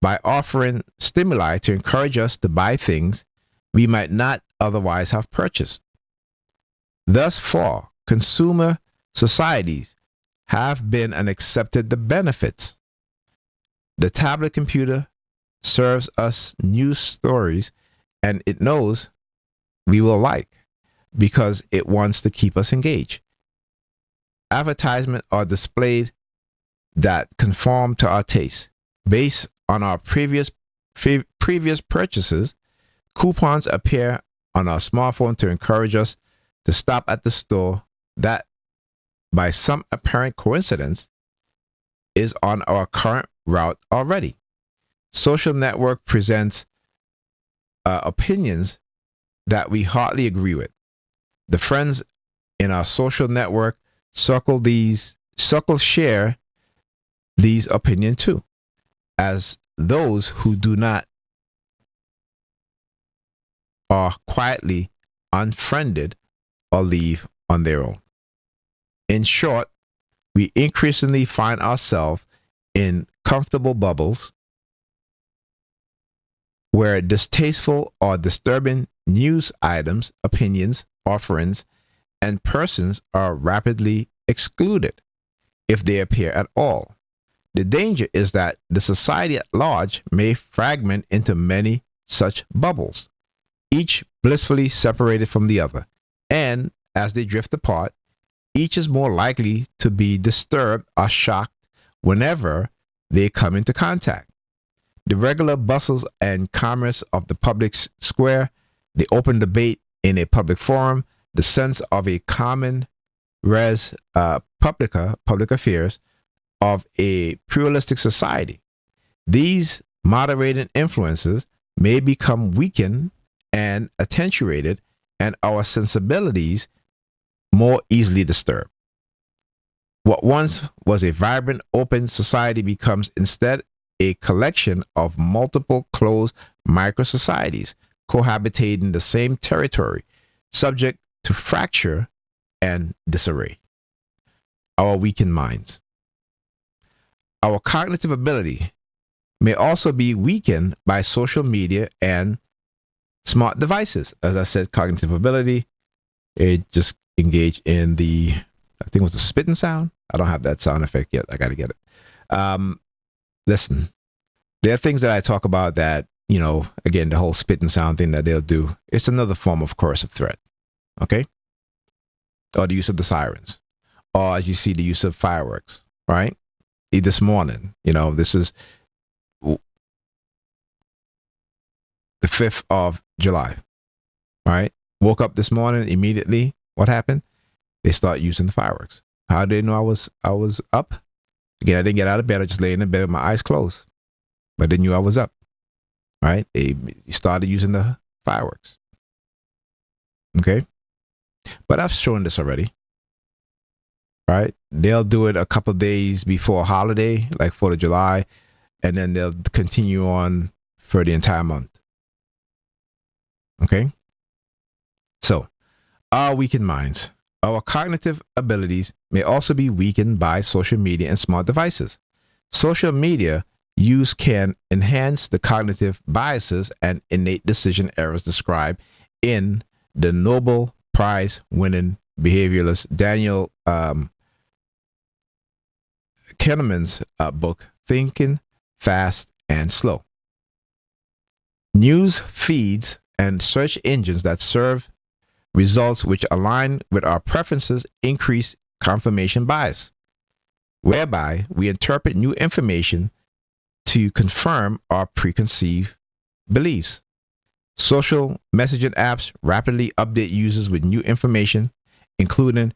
by offering stimuli to encourage us to buy things we might not otherwise have purchased. Thus far, consumer societies have been and accepted the benefits. The tablet computer serves us news stories and it knows we will like because it wants to keep us engaged. Advertisements are displayed that conform to our taste. Based on our previous purchases, coupons appear on our smartphone to encourage us to stop at the store that, by some apparent coincidence, is on our current route already. Social network presents opinions that we hardly agree with. The friends in our social network circle share these opinions too, as those who do not are quietly unfriended or leave on their own. In short, we increasingly find ourselves in comfortable bubbles where distasteful or disturbing news items, opinions, offerings, and persons are rapidly excluded if they appear at all. The danger is that the society at large may fragment into many such bubbles, each blissfully separated from the other, and as they drift apart, each is more likely to be disturbed or shocked whenever they come into contact. The regular bustles and commerce of the public square, the open debate in a public forum, the sense of a common res public affairs of a pluralistic society. These moderating influences may become weakened and attenuated, and our sensibilities more easily disturbed. What once was a vibrant, open society becomes instead a collection of multiple closed micro-societies cohabitating the same territory, subject to fracture and disarray. Our weakened minds. Our cognitive ability may also be weakened by social media and smart devices. As I said, cognitive ability, it just engaged in the, I think it was the spitting sound. I don't have that sound effect yet. I got to get it. Listen, there are things that I talk about that, you know, again, the whole spitting sound thing that they'll do, it's another form of coercive threat. Okay? Or the use of the sirens. Or as you see, the use of fireworks, right? This morning, you know, this is the 5th of July, right? Woke up this morning, immediately, what happened? They start using the fireworks. How did they know I was up? Again, I didn't get out of bed. I just lay in the bed with my eyes closed. But they knew I was up, right? They started using the fireworks. Okay? But I've shown this already, right? They'll do it a couple of days before a holiday, like 4th of July, and then they'll continue on for the entire month. Okay? So, our weakened minds. Our cognitive abilities may also be weakened by social media and smart devices. Social media use can enhance the cognitive biases and innate decision errors described in the Nobel Prize-winning behavioralist Daniel Kahneman's book, Thinking Fast and Slow. News feeds and search engines that serve results which align with our preferences increase confirmation bias, whereby we interpret new information to confirm our preconceived beliefs. Social messaging apps rapidly update users with new information, including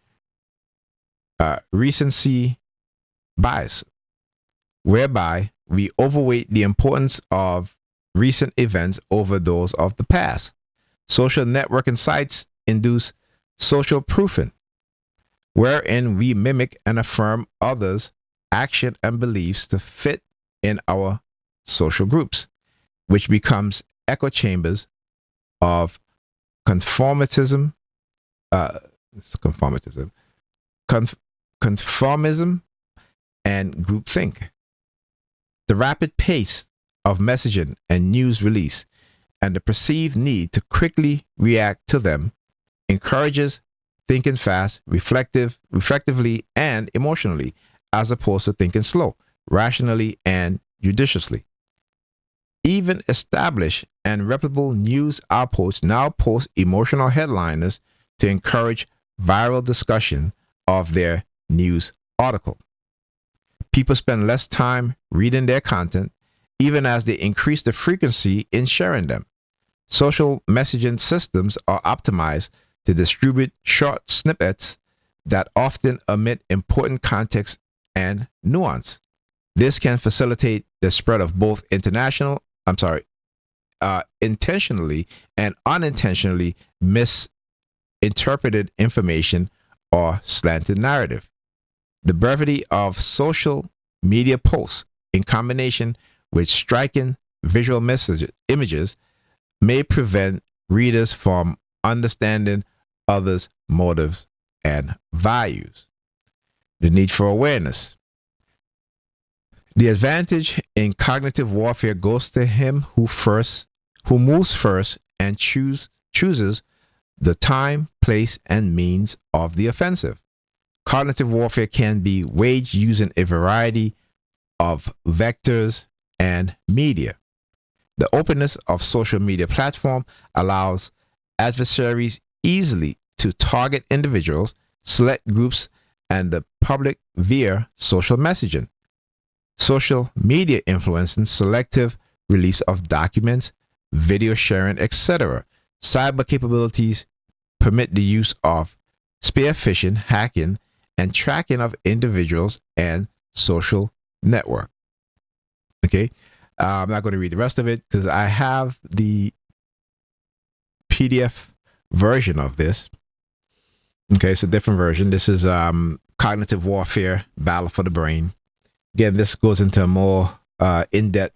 recency bias, whereby we overweight the importance of recent events over those of the past. Social networking sites induce social proofing, wherein we mimic and affirm others' action and beliefs to fit in our social groups, which becomes echo chambers of conformism and groupthink. The rapid pace of messaging and news release and the perceived need to quickly react to them encourages thinking fast, reflectively, and emotionally, as opposed to thinking slow, rationally, and judiciously. Even established and reputable news outposts now post emotional headliners to encourage viral discussion of their news article. People spend less time reading their content, even as they increase the frequency in sharing them. Social messaging systems are optimized to distribute short snippets that often omit important context and nuance. This can facilitate the spread of both intentionally and unintentionally misinterpreted information or slanted narrative. The brevity of social media posts, in combination with striking visual images, may prevent readers from understanding others' motives and values. The need for awareness. The advantage in cognitive warfare goes to him who moves first and chooses the time, place, and means of the offensive. Cognitive warfare can be waged using a variety of vectors and media. The openness of social media platform allows adversaries easily to target individuals, select groups, and the public via social messaging. Social media influencing selective release of documents, video sharing, etc. Cyber capabilities permit the use of spear phishing, hacking, and tracking of individuals and social network. Okay. I'm not going to read the rest of it because I have the PDF version of this. Okay, it's a different version. This is Cognitive Warfare, Battle for the Brain. Again, this goes into a more in-depth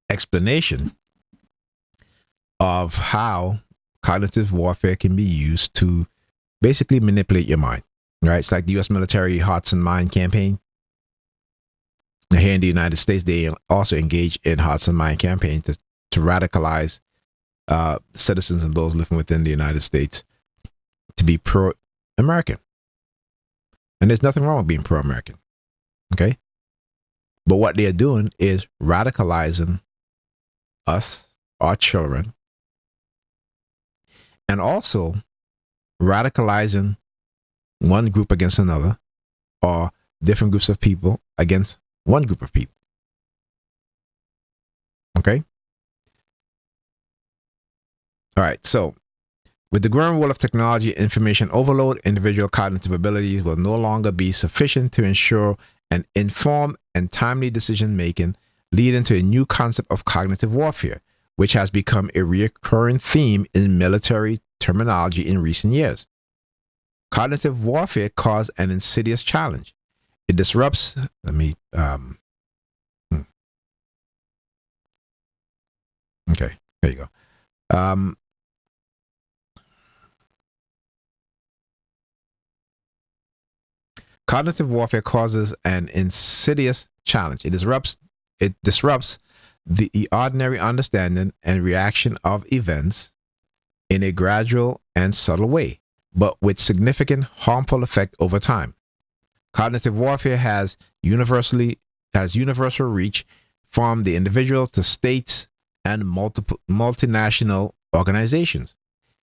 explanation of how cognitive warfare can be used to basically manipulate your mind, right? It's like the U.S. military Hearts and Mind campaign. Here in the United States, they also engage in Hearts and Mind campaign to radicalize citizens and those living within the United States to be pro-American. And there's nothing wrong with being pro-American, okay? But what they're doing is radicalizing us, our children, and also radicalizing one group against another, or different groups of people against one group of people. Okay? All right, so with the growing role of technology, information overload, individual cognitive abilities will no longer be sufficient to ensure an informed and timely decision making, leading to a new concept of cognitive warfare, which has become a recurring theme in military terminology in recent years. Cognitive warfare caused an insidious challenge. It disrupts, okay, there you go. Cognitive warfare causes an insidious challenge. It disrupts the ordinary understanding and reaction of events in a gradual and subtle way, but with significant harmful effect over time. Cognitive warfare has universal reach from the individual to states and multinational organizations.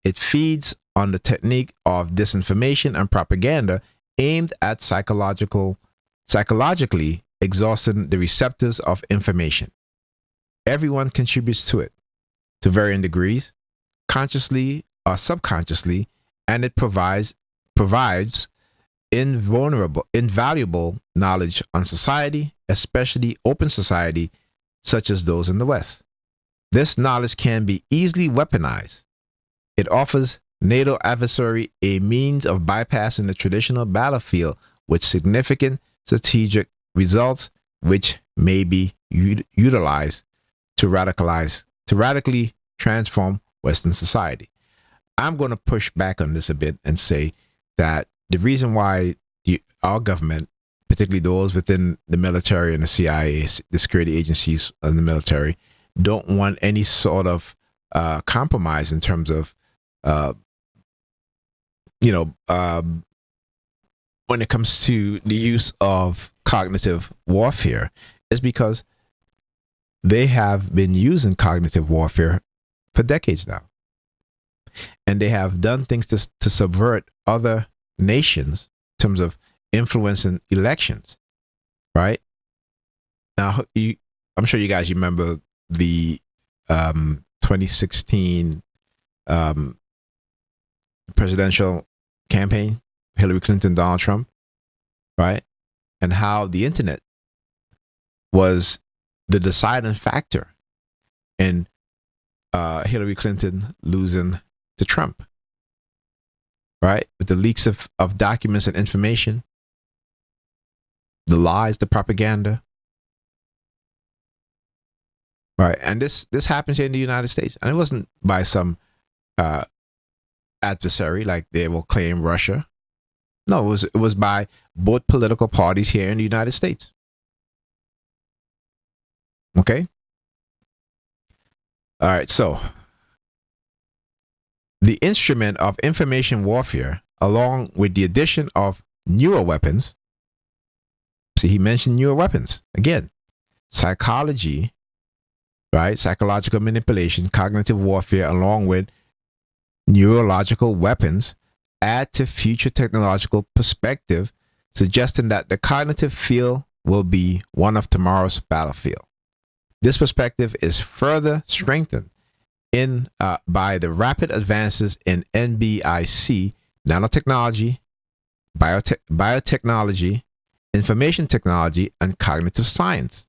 It feeds on the technique of disinformation and propaganda aimed at psychologically exhausting the receptors of information. Everyone contributes to it, to varying degrees, consciously or subconsciously, and it provides invaluable knowledge on society, especially open society, such as those in the West. This knowledge can be easily weaponized. It offers NATO adversary a means of bypassing the traditional battlefield with significant strategic results, which may be utilized to radically transform Western society. I'm going to push back on this a bit and say that the reason why our government, particularly those within the military and the CIA, the security agencies of the military, don't want any sort of compromise in terms of when it comes to the use of cognitive warfare, is because they have been using cognitive warfare for decades now. And they have done things to subvert other nations in terms of influencing elections, right? Now, I'm sure you guys remember the 2016 presidential campaign, Hillary Clinton, Donald Trump, right? And how the internet was the deciding factor in Hillary Clinton losing to Trump, right? With the leaks of documents and information, the lies, the propaganda, right? And this happens here in the United States, and it wasn't by some adversary like they will claim Russia. No, it was by both political parties here in the United States. Okay? All right, so the instrument of information warfare, along with the addition of newer weapons. See, he mentioned newer weapons. Again, psychology, right? Psychological manipulation, cognitive warfare, along with neurological weapons, add to future technological perspective, suggesting that the cognitive field will be one of tomorrow's battlefield. This perspective is further strengthened by the rapid advances in NBIC, nanotechnology, biotechnology, information technology, and cognitive science,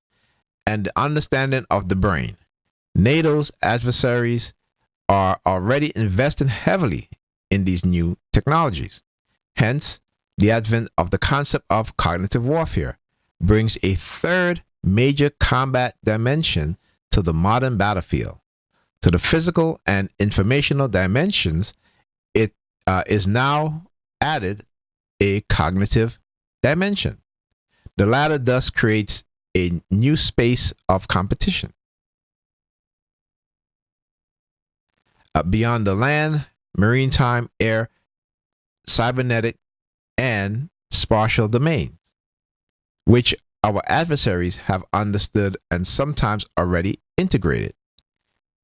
and the understanding of the brain. NATO's adversaries are already investing heavily in these new technologies. Hence, the advent of the concept of cognitive warfare brings a third major combat dimension to the modern battlefield. To the physical and informational dimensions, it is now added a cognitive dimension. The latter thus creates a new space of competition. Beyond the land, maritime, air, cybernetic, and spatial domains, which our adversaries have understood and sometimes already integrated.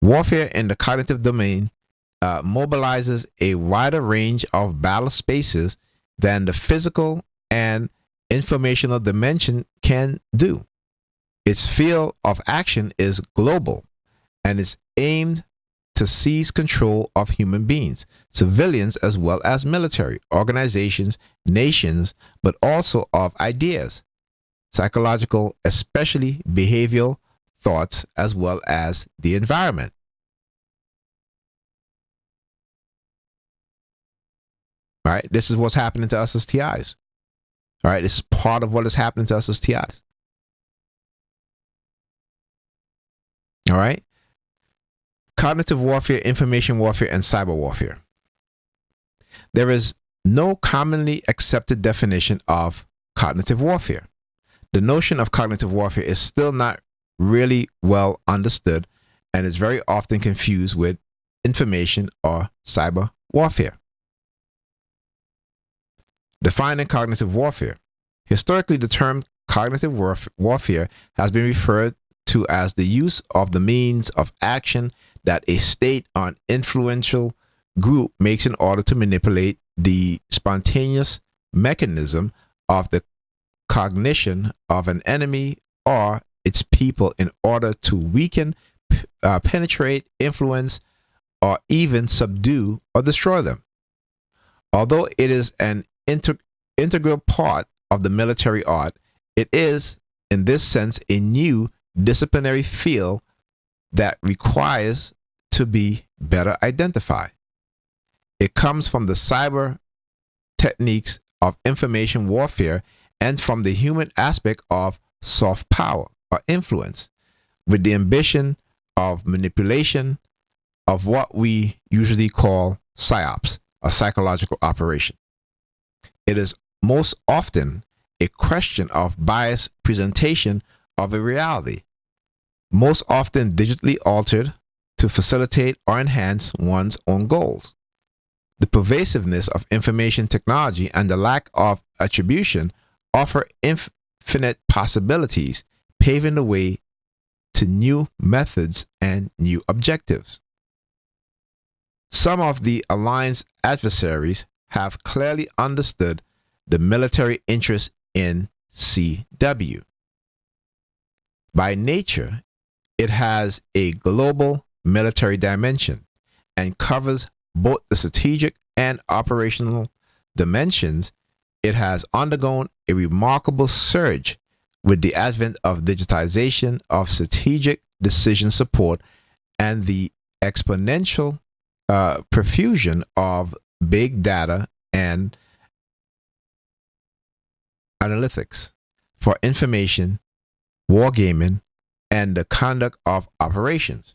Warfare in the cognitive domain mobilizes a wider range of battle spaces than the physical and informational dimension can do. Its field of action is global and is aimed to seize control of human beings, civilians as well as military organizations, nations, but also of ideas, psychological, especially behavioral thoughts, as well as the environment. All right, this is what's happening to us as TIs. All right, this is part of what is happening to us as TIs. All right. Cognitive warfare, information warfare, and cyber warfare. There is no commonly accepted definition of cognitive warfare. The notion of cognitive warfare is still not really well understood and is very often confused with information or cyber warfare. Defining cognitive warfare. Historically, the term cognitive warfare has been referred to as the use of the means of action that a state or influential group makes in order to manipulate the spontaneous mechanism of the cognition of an enemy or its people in order to weaken, penetrate, influence, or even subdue or destroy them. Although it is an integral part of the military art, it is, in this sense, a new disciplinary field that requires to be better identified. It comes from the cyber techniques of information warfare and from the human aspect of soft power or influence, with the ambition of manipulation of what we usually call psyops, or psychological operation. It is most often a question of biased presentation of a reality, most often digitally altered to facilitate or enhance one's own goals. The pervasiveness of information technology and the lack of attribution offer infinite possibilities, paving the way to new methods and new objectives. Some of the alliance adversaries have clearly understood the military interest in CW. By nature, it has a global military dimension and covers both the strategic and operational dimensions. It has undergone a remarkable surge with the advent of digitization of strategic decision support and the exponential profusion of big data and analytics for information, wargaming, and the conduct of operations.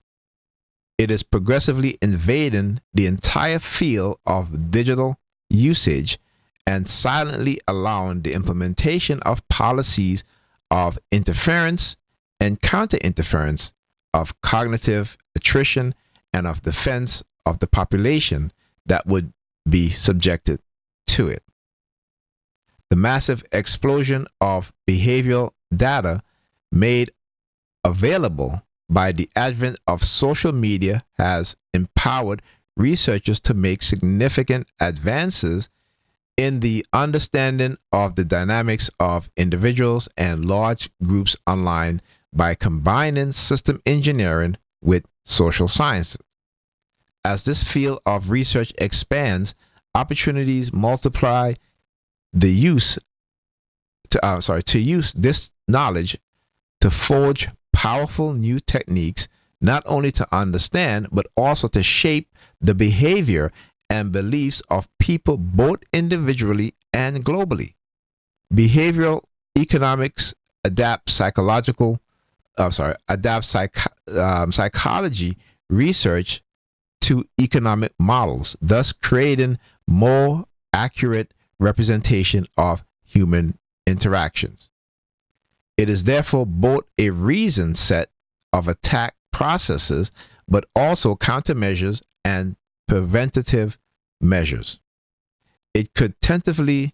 It is progressively invading the entire field of digital usage and silently allowing the implementation of policies of interference and counter-interference, of cognitive attrition, and of defense of the population that would be subjected to it. The massive explosion of behavioral data made available by the advent of social media has empowered researchers to make significant advances in the understanding of the dynamics of individuals and large groups online by combining system engineering with social sciences. As this field of research expands, opportunities multiply. The use to use this knowledge to forge powerful new techniques, not only to understand, but also to shape the behavior and beliefs of people both individually and globally. Behavioral economics psychology research to economic models, thus creating more accurate representation of human interactions. It is therefore both a reasoned set of attack processes, but also countermeasures and preventative measures. It could tentatively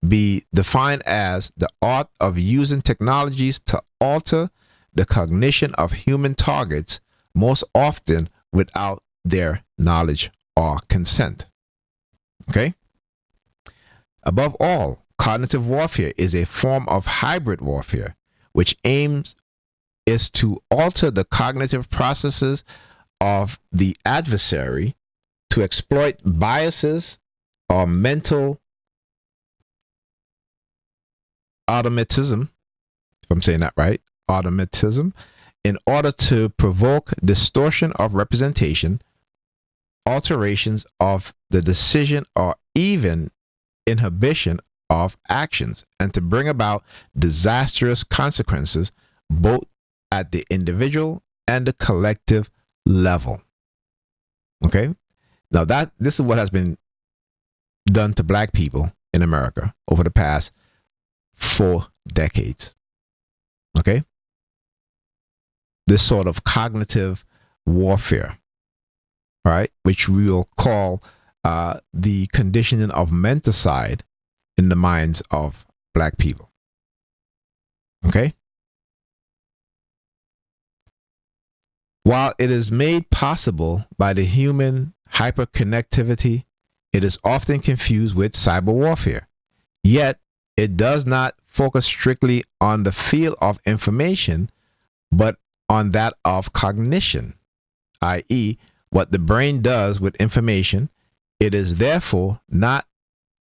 be defined as the art of using technologies to alter the cognition of human targets, most often without their knowledge or consent. Okay? Above all, cognitive warfare is a form of hybrid warfare, which aims is to alter the cognitive processes of the adversary to exploit biases or mental automatism, if I'm saying that right, automatism, in order to provoke distortion of representation, alterations of the decision, or even inhibition of actions, and to bring about disastrous consequences both at the individual and the collective level. Okay? Now this is what has been done to black people in America over the past 4 decades. Okay? This sort of cognitive warfare, right, which we will call the conditioning of menticide in the minds of black people. Okay? While it is made possible by the human hyperconnectivity, it is often confused with cyber warfare. Yet, it does not focus strictly on the field of information, but on that of cognition, i.e., what the brain does with information. It is therefore not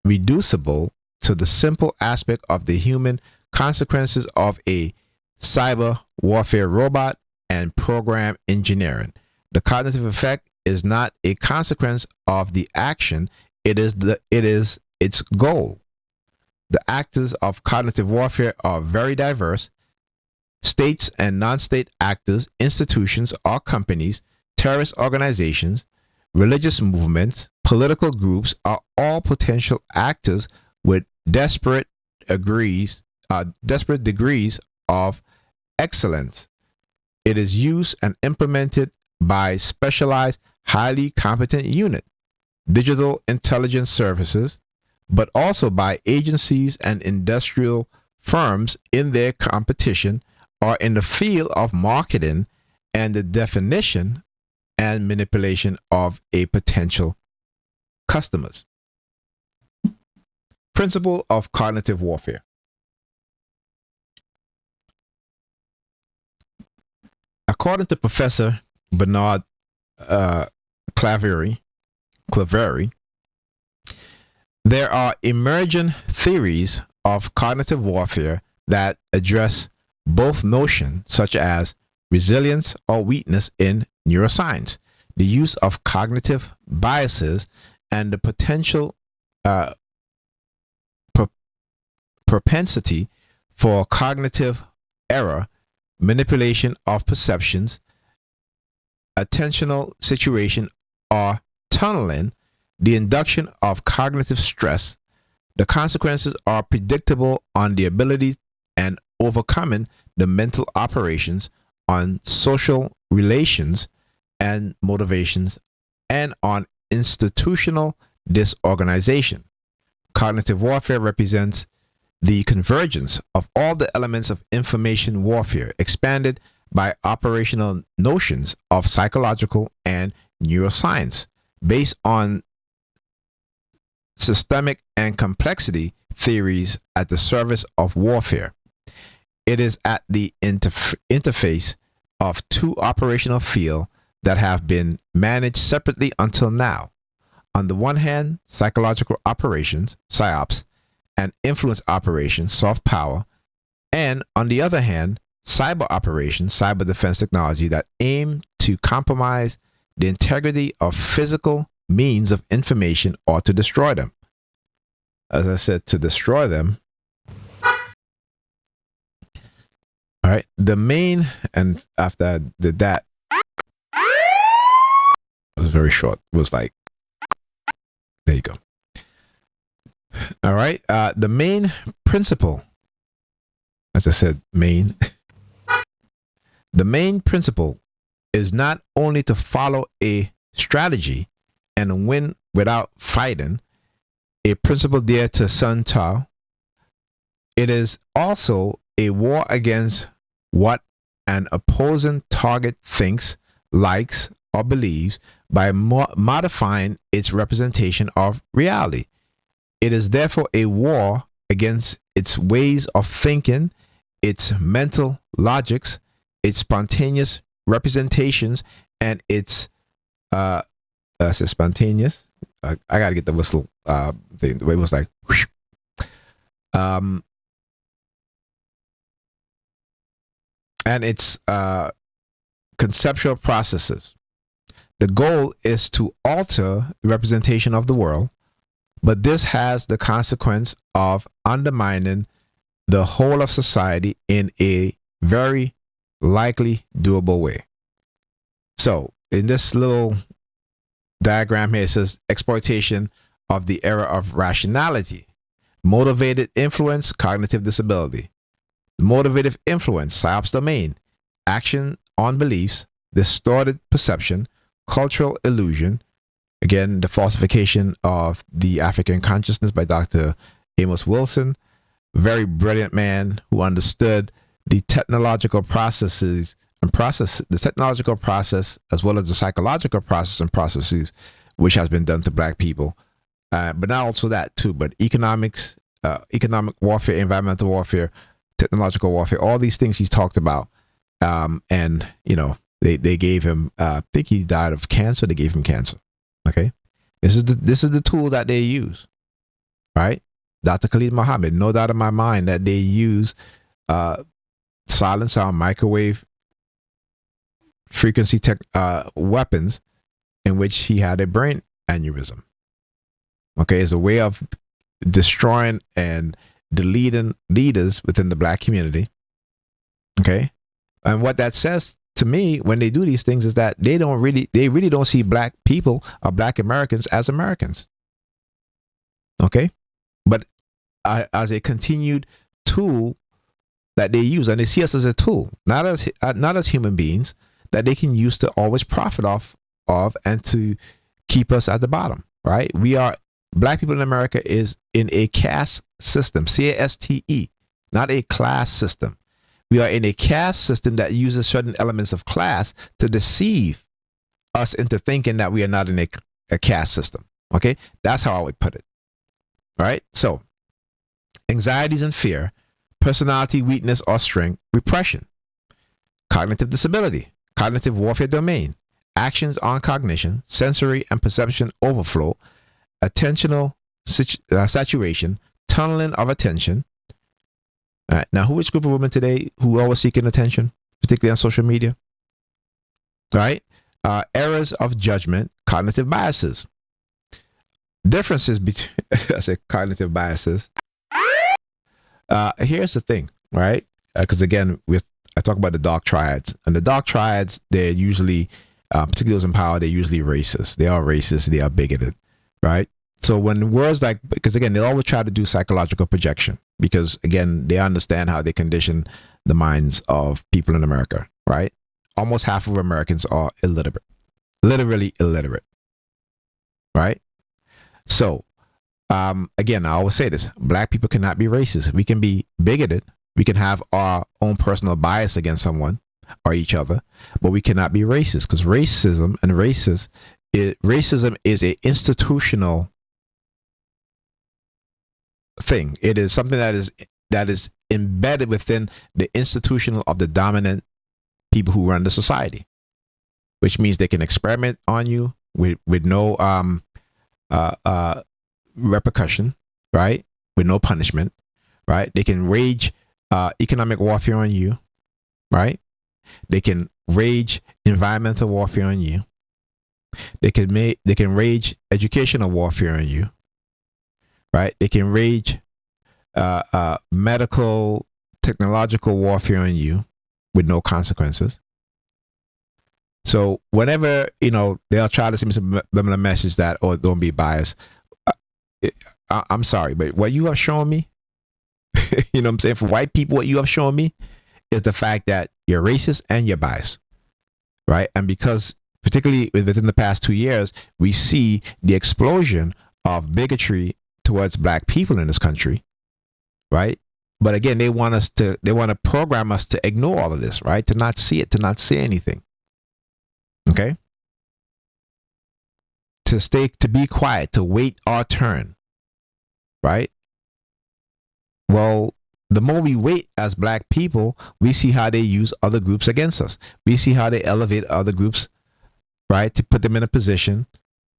reducible to the simple aspect of the human consequences of a cyber warfare robot and program engineering. The cognitive effect is not a consequence of the action, it is its goal. The actors of cognitive warfare are very diverse. States and non-state actors, institutions or companies, terrorist organizations, religious movements, political groups are all potential actors with desperate degrees of excellence. It is used and implemented by specialized, highly competent unit, digital intelligence services, but also by agencies and industrial firms in their competition or in the field of marketing and the definition and manipulation of a potential customers. Principle of cognitive warfare. According to Professor Bernard Claverie, there are emerging theories of cognitive warfare that address both notions, such as resilience or weakness in neuroscience, the use of cognitive biases, and the potential propensity for cognitive error, manipulation of perceptions, attentional situation, or tunneling, the induction of cognitive stress. The consequences are predictable on the ability and overcoming the mental operations on social relations and motivations, and on institutional disorganization. Cognitive warfare represents the convergence of all the elements of information warfare expanded by operational notions of psychological and neuroscience based on systemic and complexity theories at the service of warfare. It is at the interface of two operational fields that have been managed separately until now. On the one hand, psychological operations, PSYOPs, and influence operations, soft power, and on the other hand, cyber operations, cyber defense technology that aim to compromise the integrity of physical means of information or to destroy them. As I said, to destroy them. All right. The main, and after I did that, it was very short. It was like, there you go. All right. The main principle, as I said, the main principle is not only to follow a strategy and win without fighting, a principle dear to Sun Tao. It is also a war against what an opposing target thinks, likes, or believes by modifying its representation of reality. It is therefore a war against its ways of thinking, its mental logics, its spontaneous representations, and its spontaneous. I gotta get the whistle thing. The way it was like, whoosh. And its conceptual processes. The goal is to alter the representation of the world, but this has the consequence of undermining the whole of society in a very likely doable way. So in this little diagram here, it says exploitation of the era of rationality, motivated influence, cognitive disability, motivative influence, psyops domain, action on beliefs, distorted perception, cultural illusion, again, the falsification of the African consciousness by Dr. Amos Wilson, very brilliant man who understood the technological processes and the technological process as well as the psychological process and processes which has been done to black people, but not also that too, but economics, economic warfare, environmental warfare, technological warfare, all these things he's talked about, and you know they gave him, I think he died of cancer. They gave him cancer. Okay, this is the tool that they use, right? Dr. Khalid Muhammad, no doubt in my mind that they use silent sound, microwave frequency weapons in which he had a brain aneurysm. Okay, as a way of destroying and deleting leaders within the black community. Okay, and what that says to me when they do these things is that they really don't see black people or black Americans as Americans. Okay, but as a continued tool that they use, and they see us as a tool, not as human beings that they can use to always profit off of and to keep us at the bottom. Right? We are black people in America is in a caste system, CASTE, not a class system. We are in a caste system that uses certain elements of class to deceive us into thinking that we are not in a caste system. Okay, that's how I would put it. All right, so anxieties and fear, personality weakness or strength, repression, cognitive disability, cognitive warfare domain, actions on cognition, sensory and perception overflow, attentional saturation, tunneling of attention. All right, now, which group of women today who are always seeking attention, particularly on social media? All right, errors of judgment, cognitive biases, differences between, I say cognitive biases. Here's the thing, right? Because again, I talk about the dark triads, and the dark triads, they're usually, particularly those in power, they're usually racist. They are racist. They are bigoted, right? So when words like, because again, they always try to do psychological projection, because again, they understand how they condition the minds of people in America, right? Almost half of Americans are illiterate, literally illiterate, right? So again, I always say this: black people cannot be racist. We can be bigoted. We can have our own personal bias against someone or each other, but we cannot be racist, because racism is a institutional thing. It is something that is embedded within the institutional of the dominant people who run the society, which means they can experiment on you with no repercussion, right? with no punishment, right? They can wage economic warfare on you, right? They can wage environmental warfare on you. They can rage educational warfare on you, right? They can rage medical, technological warfare on you with no consequences. So whenever, they'll try to send me a message that, oh, don't be biased. I'm sorry, but what you have shown me, you know what I'm saying? For white people, what you have shown me is the fact that you're racist and you're biased, right? And because particularly within the past 2 years, we see the explosion of bigotry towards black people in this country, right? But again, they want to program us to ignore all of this, right? To not see it, to not say anything. Okay? To be quiet, to wait our turn, right? Well, the more we wait as black people, we see how they use other groups against us. We see how they elevate other groups, right? To put them in a position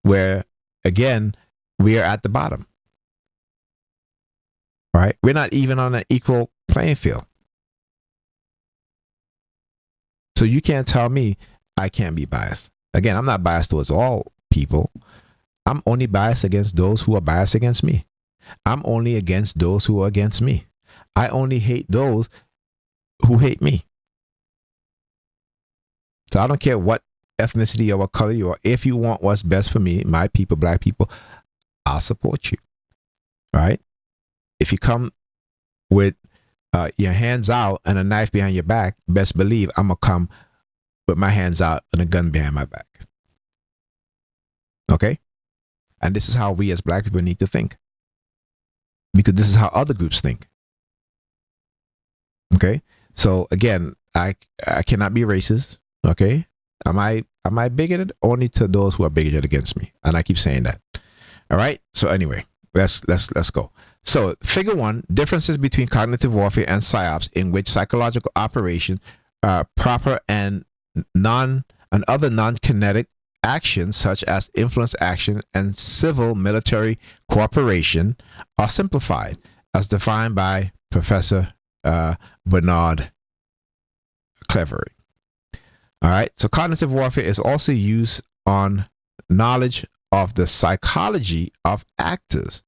where, again, we are at the bottom, right? We're not even on an equal playing field. So you can't tell me I can't be biased. Again, I'm not biased towards all people. I'm only biased against those who are biased against me. I'm only against those who are against me. I only hate those who hate me. So I don't care what ethnicity or what color you are. If you want what's best for me, my people, black people, I'll support you. Right? If you come with your hands out and a knife behind your back, best believe I'm going to come with my hands out and a gun behind my back. Okay? And this is how we as black people need to think. Because this is how other groups think. Okay? So again, I cannot be racist. Okay? Am I bigoted? Only to those who are bigoted against me. And I keep saying that. All right? So anyway, let's go. So figure 1, differences between cognitive warfare and psyops, in which psychological operation, proper and other non-kinetic actions such as influence action and civil military cooperation are simplified as defined by Professor Bernard Clevery. All right. So cognitive warfare is also used on knowledge of the psychology of actors,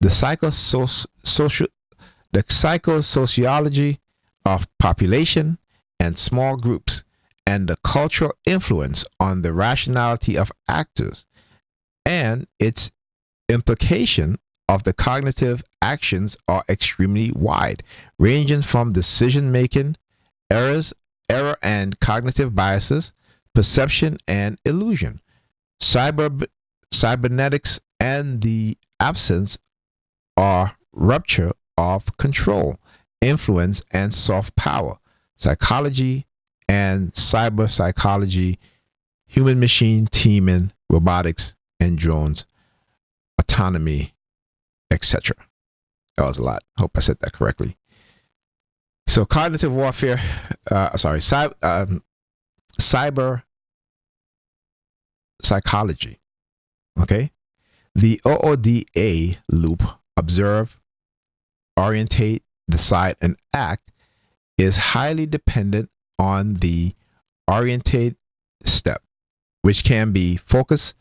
the psychosociology of population and small groups, and the cultural influence on the rationality of actors, and its implication of the cognitive actions are extremely wide, ranging from decision-making, error and cognitive biases, perception and illusion, cybernetics, and the absence or rupture of control, influence, and soft power, psychology and cyber psychology, human machine teaming, robotics and drones, autonomy, etc. That was a lot. Hope I said that correctly. So cognitive warfare, cyber psychology. Okay. The OODA loop, observe, orientate, decide, and act, is highly dependent on the orientate step, which can be focus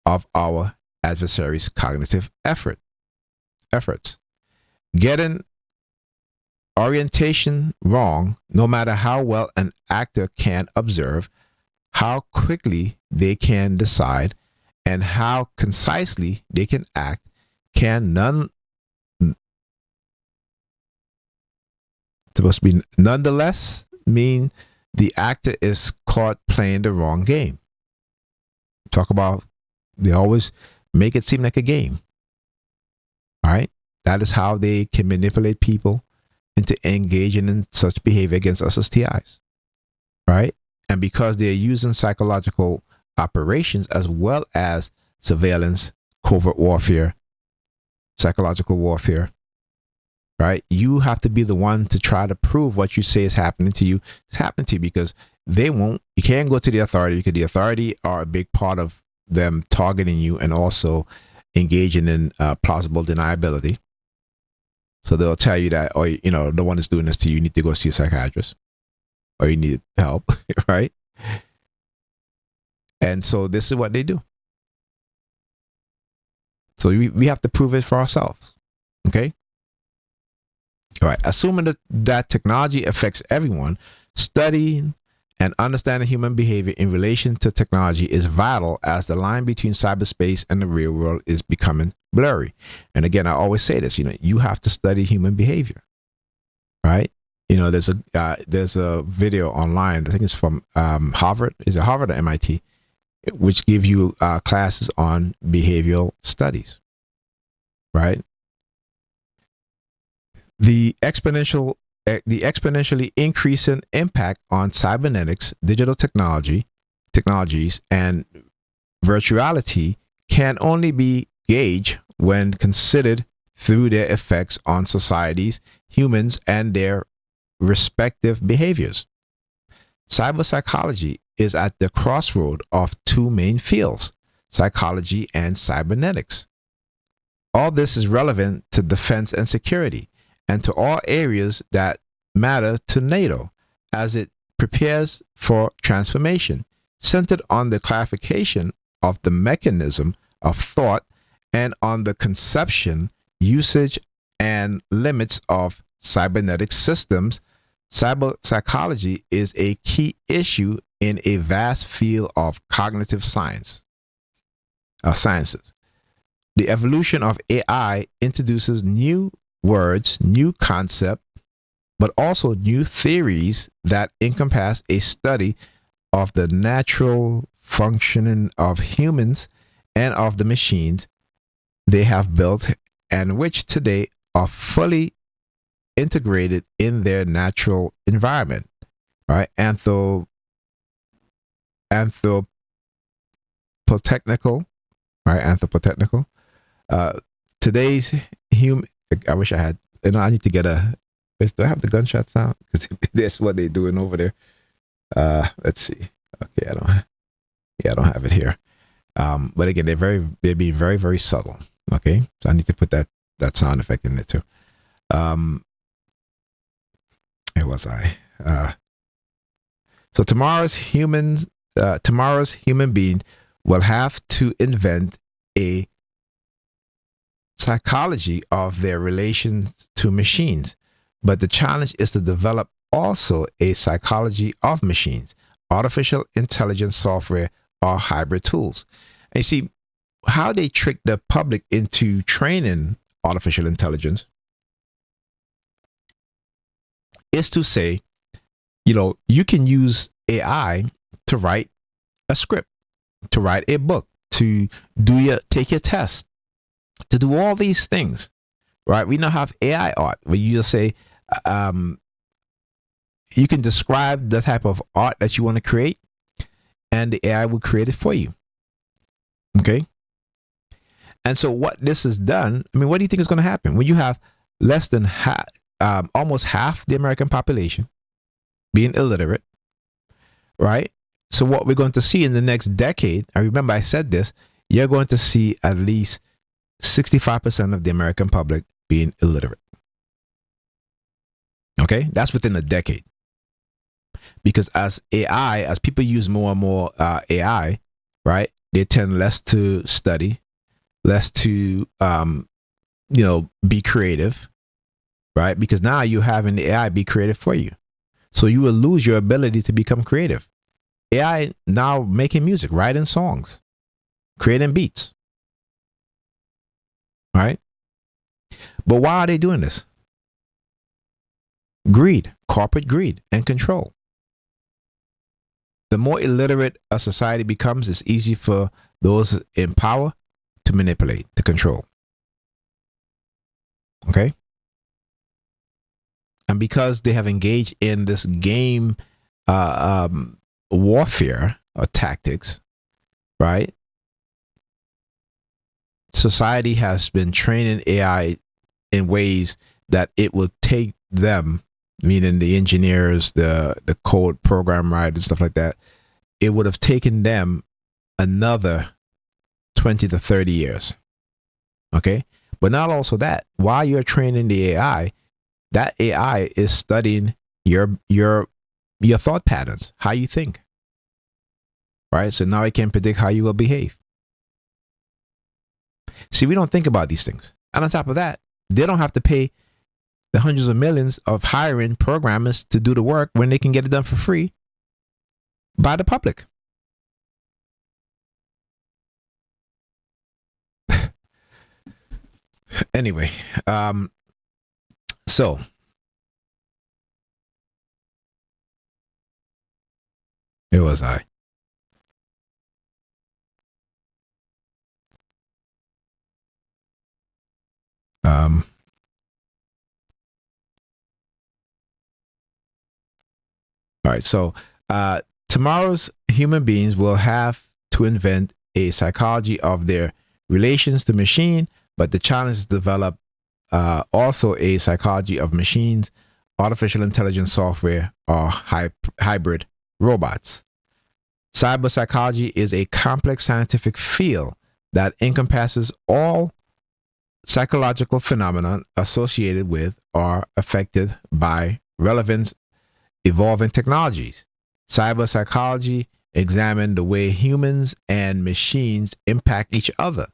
of our adversary's cognitive efforts. Getting orientation wrong, no matter how well an actor can observe, how quickly they can decide, and how concisely they can act, can nonetheless mean the actor is caught playing the wrong game. They always make it seem like a game. All right? That is how they can manipulate people into engaging in such behavior against us as TIs. Right? And because they're using psychological operations as well as surveillance, covert warfare, psychological warfare, right? You have to be the one to try to prove what you say is happening to you. It's happening to you because you can't go to the authority because the authority are a big part of them targeting you and also engaging in plausible deniability, So they'll tell you that, or the one that's doing this to you, you need to go see a psychiatrist, or you need help, right? And so this is what they do. So we have to prove it for ourselves. Okay? All right. Assuming that technology affects everyone, studying and understanding human behavior in relation to technology is vital, as the line between cyberspace and the real world is becoming blurry. And again, I always say this, you have to study human behavior, right? There's a video online, I think it's from Harvard. Is it Harvard or MIT? Which give you classes on behavioral studies, right? The exponentially increasing impact on cybernetics, digital technologies, and virtuality can only be gauged when considered through their effects on societies, humans, and their respective behaviors. Cyberpsychology is at the crossroad of two main fields, psychology and cybernetics. All this is relevant to defense and security, and to all areas that matter to NATO as it prepares for transformation, centered on the clarification of the mechanism of thought and on the conception, usage, and limits of cybernetic systems. Cyberpsychology is a key issue in a vast field of cognitive sciences. The evolution of AI introduces new words, new concepts, but also new theories that encompass a study of the natural functioning of humans and of the machines they have built, and which today are fully integrated in their natural environment, right? Anthropotechnical, right? Anthropotechnical. Today's human. I wish I had. I need to get a. Do I have the gunshot sound? Because that's what they're doing over there. Let's see. Okay, I don't have it here. But again, they're being very, very subtle. Okay, so I need to put that sound effect in there too. Where was I? So tomorrow's human being will have to invent a psychology of their relation to machines. But the challenge is to develop also a psychology of machines, artificial intelligence software, or hybrid tools. And you see how they trick the public into training artificial intelligence is to say, you can use AI to write a script, to write a book, to take your test, to do all these things, right? We now have AI art where you just say, you can describe the type of art that you want to create, and the AI will create it for you. Okay. And so what this has done, what do you think is going to happen when you have less than almost half the American population being illiterate, right? So what we're going to see in the next decade, I remember I said this, you're going to see at least 65% of the American public being illiterate. Okay, that's within a decade. Because as people use more and more AI, right, they tend less to study, less to, be creative, right? Because now you're having the AI be creative for you. So you will lose your ability to become creative. AI now making music, writing songs, creating beats, right? But why are they doing this? Greed, corporate greed, and control. The more illiterate a society becomes, it's easy for those in power to manipulate, to control. Okay? And because they have engaged in this game warfare or tactics, right? Society has been training AI in ways that it will take them, meaning the engineers, the code program writers, stuff like that, it would have taken them another 20 to 30 years. Okay? But not also that. While you're training the AI, that AI is studying your thought patterns, how you think. Right? So now it can predict how you will behave. See, we don't think about these things. And on top of that, they don't have to pay the hundreds of millions of hiring programmers to do the work when they can get it done for free by the public. Anyway, so it was I. All right, so tomorrow's human beings will have to invent a psychology of their relations to machine, but the challenge is to develop also a psychology of machines, artificial intelligence software, or hybrid robots. Cyber psychology is a complex scientific field that encompasses all psychological phenomena associated with or affected by relevant evolving technologies. Cyber psychology examines the way humans and machines impact each other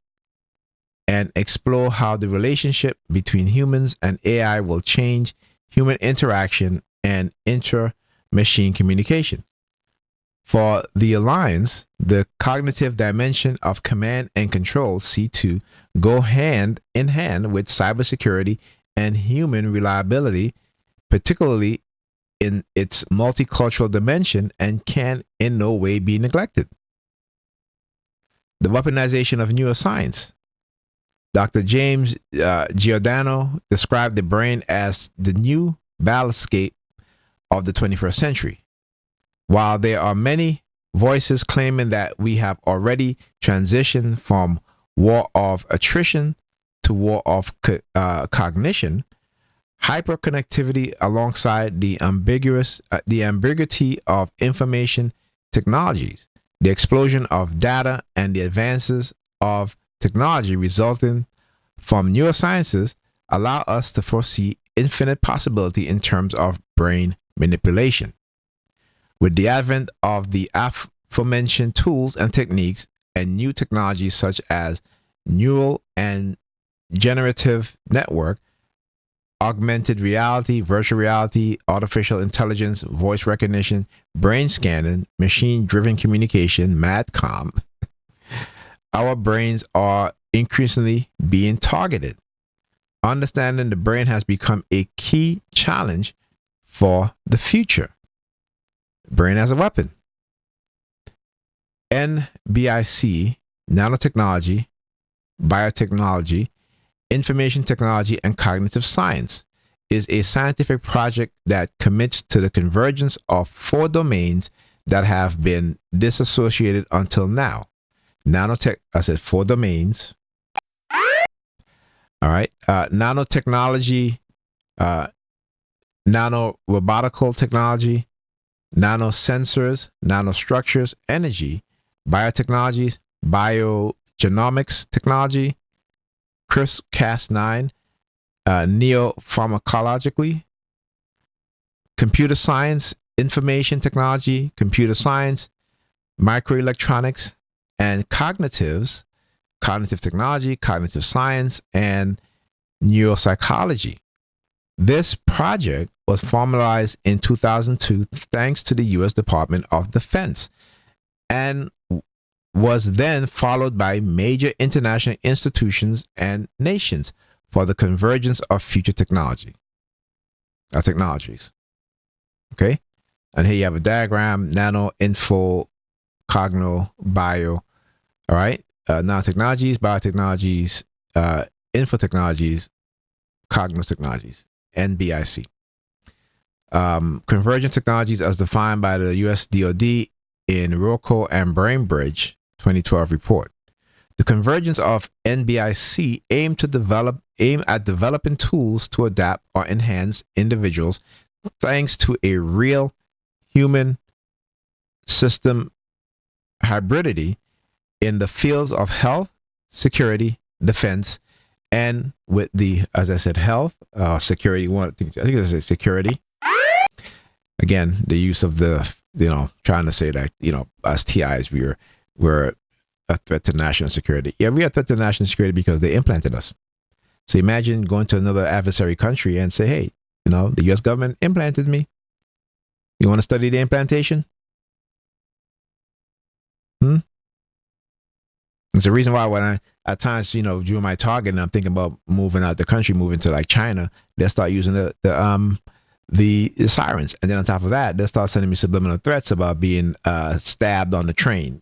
and explore how the relationship between humans and AI will change human interaction and inter-machine communication. For the Alliance, the cognitive dimension of command and control C2 go hand in hand with cybersecurity and human reliability, particularly in its multicultural dimension, and can in no way be neglected. The weaponization of neuroscience. Dr. James Giordano described the brain as the new battlescape of the 21st century. While there are many voices claiming that we have already transitioned from war of attrition to war of cognition, hyperconnectivity alongside the ambiguity of information technologies, the explosion of data, and the advances of technology resulting from neurosciences allow us to foresee infinite possibility in terms of brain manipulation. With the advent of the aforementioned tools and techniques and new technologies such as neural and generative network, augmented reality, virtual reality, artificial intelligence, voice recognition, brain scanning, machine-driven communication, MADCOM, our brains are increasingly being targeted. Understanding the brain has become a key challenge for the future. Brain as a weapon. NBIC, nanotechnology, biotechnology, information technology, and cognitive science, is a scientific project that commits to the convergence of 4 domains that have been disassociated until now. Nanotech, I said 4 domains. All right. Nanotechnology, nanorobotical technology, nanosensors, nanostructures, energy, biotechnologies, biogenomics technology, CRISPR-Cas9, neopharmacologically, computer science, information technology, computer science, microelectronics, and cognitive technology, cognitive science, and neuropsychology. This project was formalized in 2002 thanks to the U.S. Department of Defense and was then followed by major international institutions and nations for the convergence of future technologies. Okay? And here you have a diagram, nano, info, cogno, bio, all right? Nanotechnologies, biotechnologies, infotechnologies, cognotechnologies, NBIC. Convergent technologies as defined by the US DoD in Rocco and Brainbridge 2012 report. The convergence of NBIC aim at developing tools to adapt or enhance individuals thanks to a real human system hybridity in the fields of health, security, defense, and with the, as I said, health, security. I think it's security. Again, the use of the, trying to say that, as TIs, we're a threat to national security. Yeah, we are a threat to national security because they implanted us. So imagine going to another adversary country and say, hey, the U.S. government implanted me. You want to study the implantation? It's the reason why when I, at times, during my target, and I'm thinking about moving out the country, moving to like China, they'll start using the sirens. And then on top of that, they'll start sending me subliminal threats about being stabbed on the train,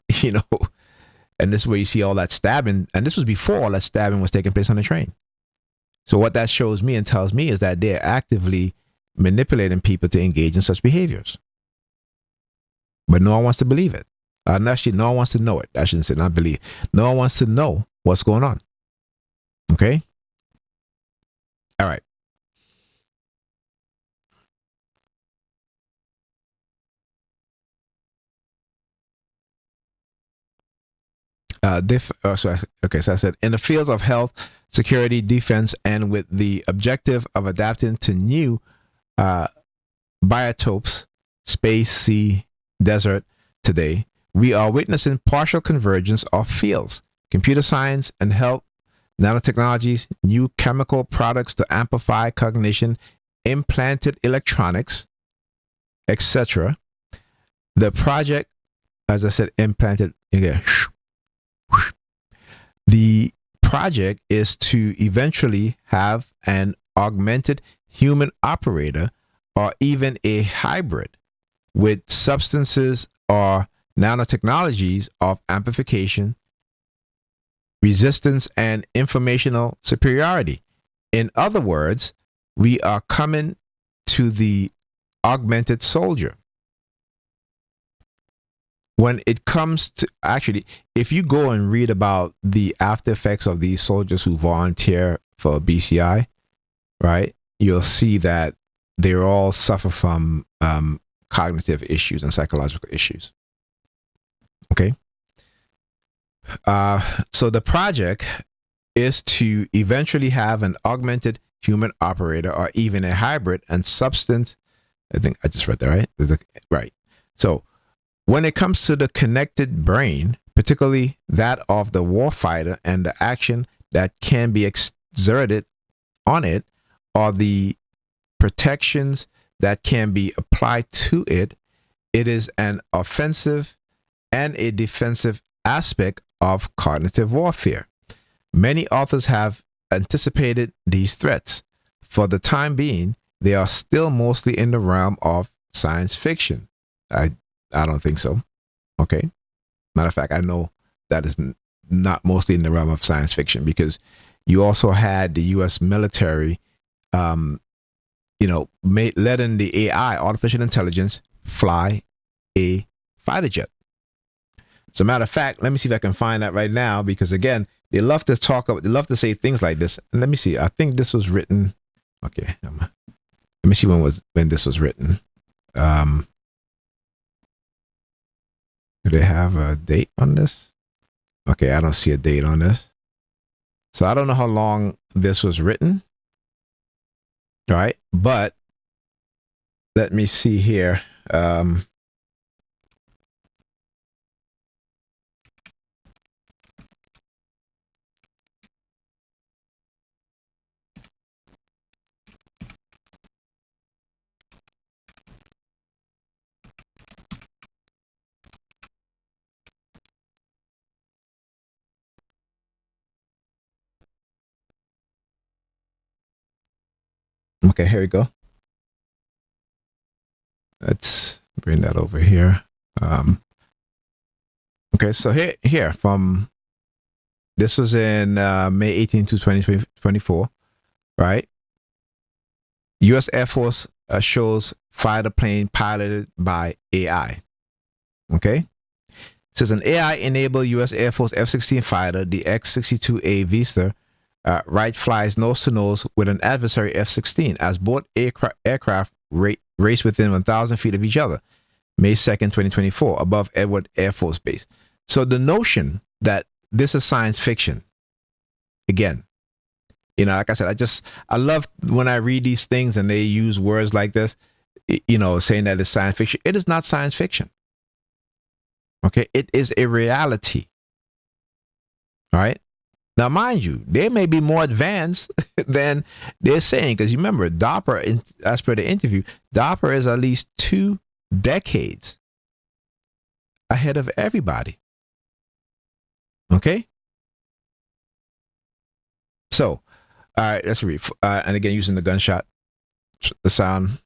And this is where you see all that stabbing. And this was before all that stabbing was taking place on the train. So what that shows me and tells me is that they're actively manipulating people to engage in such behaviors. But no one wants to believe it. Actually, no one wants to know it. I shouldn't say not believe. No one wants to know what's going on. Okay? All right. So I said, in the fields of health, security, defense, and with the objective of adapting to new biotopes, space, sea, desert today, we are witnessing partial convergence of fields, computer science and health, nanotechnologies, new chemical products to amplify cognition, implanted electronics, etc. The project, as I said, implanted, again, the project is to eventually have an augmented human operator or even a hybrid with substances or nanotechnologies of amplification, resistance, and informational superiority. In other words, we are coming to the augmented soldier. When it comes to, actually, if you go and read about the after effects of these soldiers who volunteer for BCI, right, you'll see that they all suffer from cognitive issues and psychological issues. Okay. So the project is to eventually have an augmented human operator or even a hybrid and substance. I think I just read that, right? Right. So when it comes to the connected brain, particularly that of the warfighter and the action that can be exerted on it, or the protections that can be applied to it, it is an offensive and a defensive aspect of cognitive warfare. Many authors have anticipated these threats. For the time being, they are still mostly in the realm of science fiction. I don't think so. Okay. Matter of fact, I know that is not mostly in the realm of science fiction, because you also had the U.S. military, letting the AI, artificial intelligence, fly a fighter jet. As a matter of fact, let me see if I can find that right now, because again, they love to say things like this. And let me see. I think this was written. Okay. Let me see when this was written. Do they have a date on this? Okay, I don't see a date on this. So I don't know how long this was written. All right. But let me see here. Okay, here we go. Let's bring that over here. Okay, so here from, this was in May 18 to 2024, right? U.S. Air Force shows fighter plane piloted by AI. Okay? It says an AI-enabled U.S. Air Force F-16 fighter, the X-62A Vista, right flies nose to nose with an adversary F-16 as both aircraft race within 1,000 feet of each other, May 2nd, 2024, above Edward Air Force Base. So the notion that this is science fiction, again, Like I said, I love when I read these things and they use words like this, saying that it's science fiction. It is not science fiction. Okay. It is a reality. All right. Now, mind you, they may be more advanced than they're saying, because you remember, DARPA, as per the interview, DARPA is at least 2 decades ahead of everybody. Okay? So, all right, let's read. And again, using the gunshot, the sound,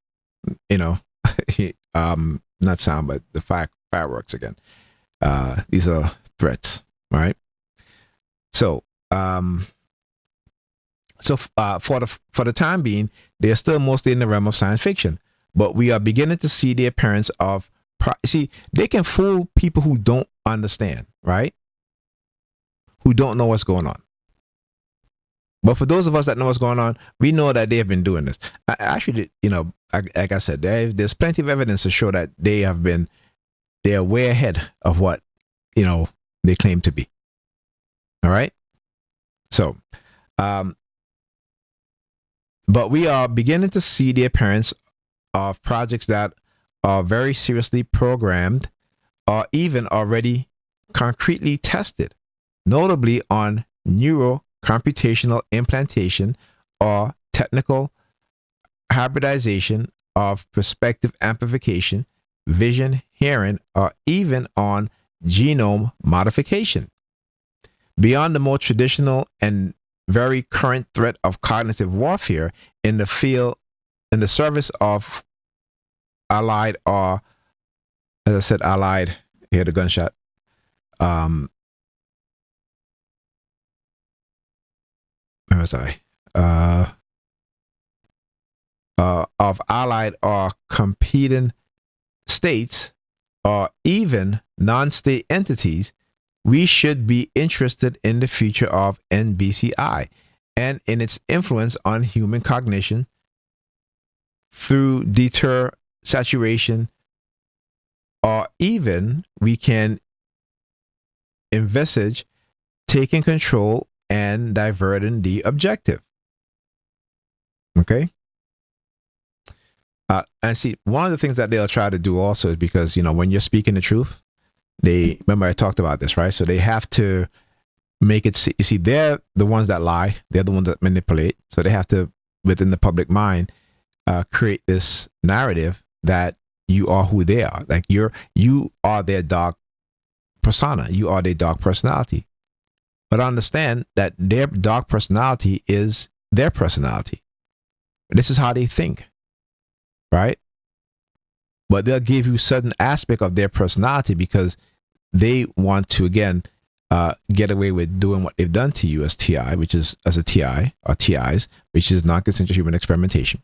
not sound, but the fireworks again. These are threats, all right? So, for the time being, they are still mostly in the realm of science fiction, but we are beginning to see the appearance of. See, they can fool people who don't understand, right? Who don't know what's going on. But for those of us that know what's going on, we know that they have been doing this. Actually, like I said, there's plenty of evidence to show that they're way ahead of what they claim to be. All right. So, but we are beginning to see the appearance of projects that are very seriously programmed or even already concretely tested, notably on neurocomputational implantation or technical hybridization of perspective amplification, vision, hearing, or even on genome modification. Beyond the more traditional and very current threat of cognitive warfare in the service of allied, or as I said, allied, hear the gunshot, where was I? Of allied or competing states or even non-state entities, we should be interested in the future of NBCI and in its influence on human cognition through deter saturation, or even we can envisage taking control and diverting the objective. Okay? And see, one of the things that they'll try to do also is because, when you're speaking the truth, remember I talked about this, right? So they have to make it, see, they're the ones that lie. They're the ones that manipulate. So they have to, within the public mind, create this narrative that you are who they are. Like you are their dark persona. You are their dark personality. But understand that their dark personality is their personality. This is how they think, right? But they'll give you certain aspect of their personality because they want to, again, get away with doing what they've done to you as TI, which is as a TI or TIs, which is non-consensual human experimentation.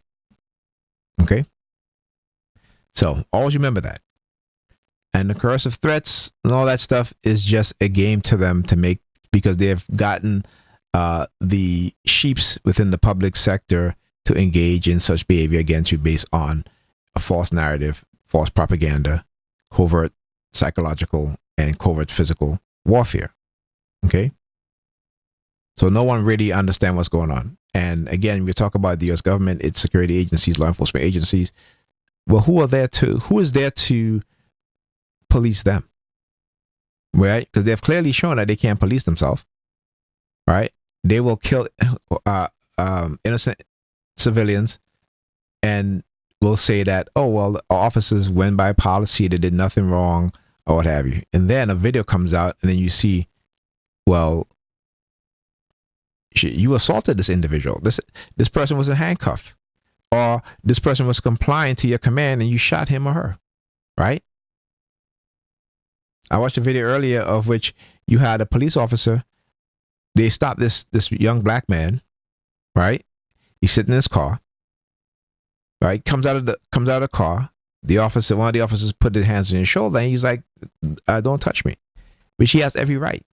Okay? So always remember that. And the coercive threats and all that stuff is just a game to them to make, because they've gotten the sheeps within the public sector to engage in such behavior, again, based on a false narrative, false propaganda, covert psychological and covert physical warfare. Okay? So no one really understands what's going on. And again, we talk about the U.S. government, its security agencies, law enforcement agencies. Well, who is there to police them? Right? Because they've clearly shown that they can't police themselves. Right? They will kill innocent civilians and will say that, oh, well, our officers went by policy, they did nothing wrong, or what have you. And then a video comes out and then you see, well, you assaulted this individual. This person was in handcuff, or this person was compliant to your command and you shot him or her, right? I watched a video earlier of which you had a police officer. They stopped this young black man, right? He's sitting in his car, right? Comes out of the car. One of the officers put his hands on his shoulder and he's like, don't touch me. Which he has every right,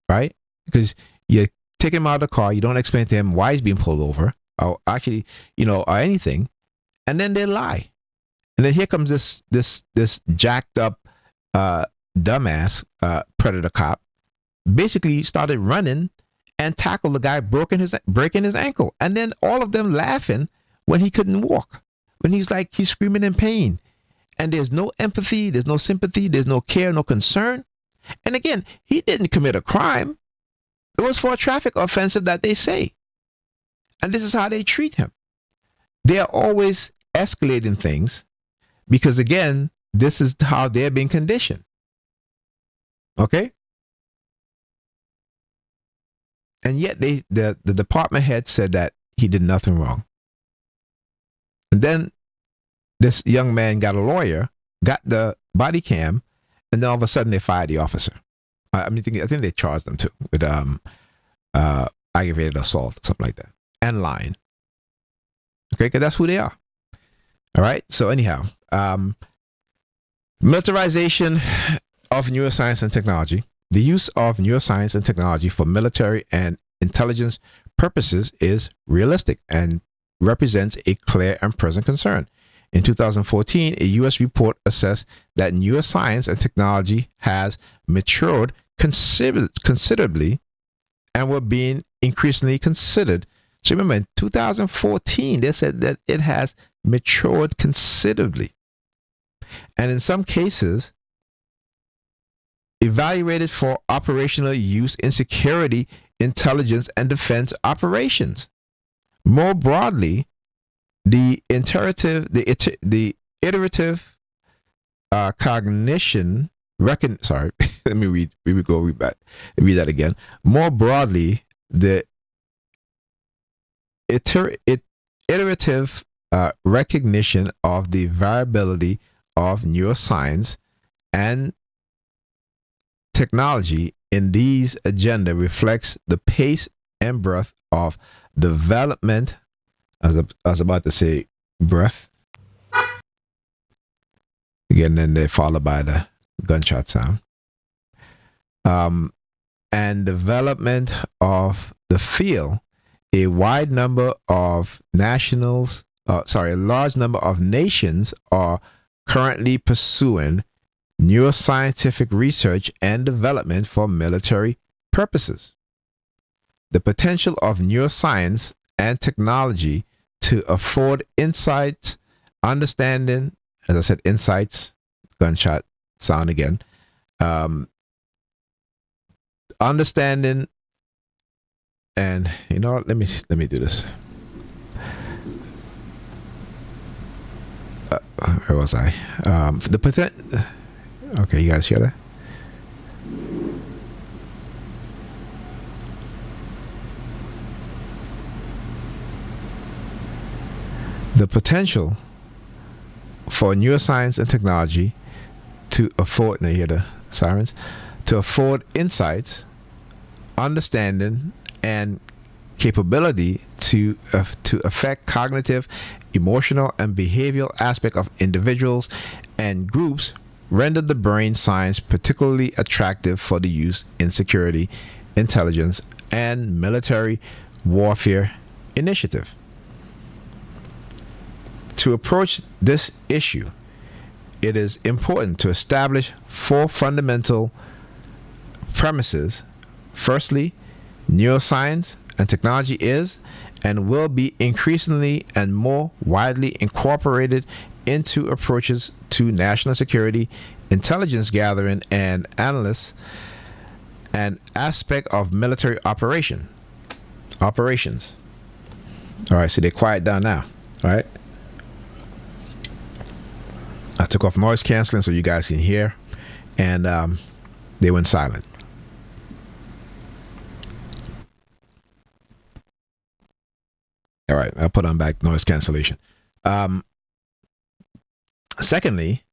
right? Because you take him out of the car, you don't explain to him why he's being pulled over, or actually, or anything, and then they lie. And then here comes this jacked up dumbass predator cop, basically started running and tackled the guy breaking his ankle. And then all of them laughing when he couldn't walk. When he's screaming in pain. And there's no empathy, there's no sympathy, there's no care, no concern. And again, he didn't commit a crime. It was for a traffic offense that they say. And this is how they treat him. They are always escalating things because, again, this is how they're being conditioned. Okay? And yet the department head said that he did nothing wrong. And then this young man got a lawyer, got the body cam, and then all of a sudden they fired the officer. I think they charged them too with aggravated assault, something like that, and lying. Okay, because that's who they are. All right. So anyhow, militarization of neuroscience and technology. The use of neuroscience and technology for military and intelligence purposes is realistic and represents a clear and present concern. In 2014, a U.S. report assessed that neuroscience and technology has matured considerably and were being increasingly considered. So remember, in 2014, they said that it has matured considerably. And in some cases, evaluated for operational use in security, intelligence, and defense operations. More broadly, the iterative cognition sorry, let me read that again. More broadly, the iterative recognition of the variability of neuroscience and technology in these agenda reflects the pace and breadth of development. I was about to say breath. Again, then they followed by the gunshot sound. And development of the field. A large number of nations are currently pursuing neuroscientific research and development for military purposes. The potential of neuroscience and technology to afford insights, understanding, as I said, insights, gunshot sound again, understanding, and you know what, let me do this. Where was I? The potential. Okay, you guys hear that? The potential for neuroscience and technology to afford, now you hear the sirens, to afford insights, understanding, and capability to affect cognitive, emotional, and behavioral aspect of individuals and groups rendered the brain science particularly attractive for the use in security, intelligence, and military warfare initiative. To approach this issue, it is important to establish 4 fundamental premises. Firstly, neuroscience and technology is and will be increasingly and more widely incorporated into approaches to national security, intelligence gathering, and analysis, an aspect of military operations. All right, so they quiet down now. All right. I took off noise canceling so you guys can hear, and they went silent. All right, I'll put on back noise cancellation. Secondly,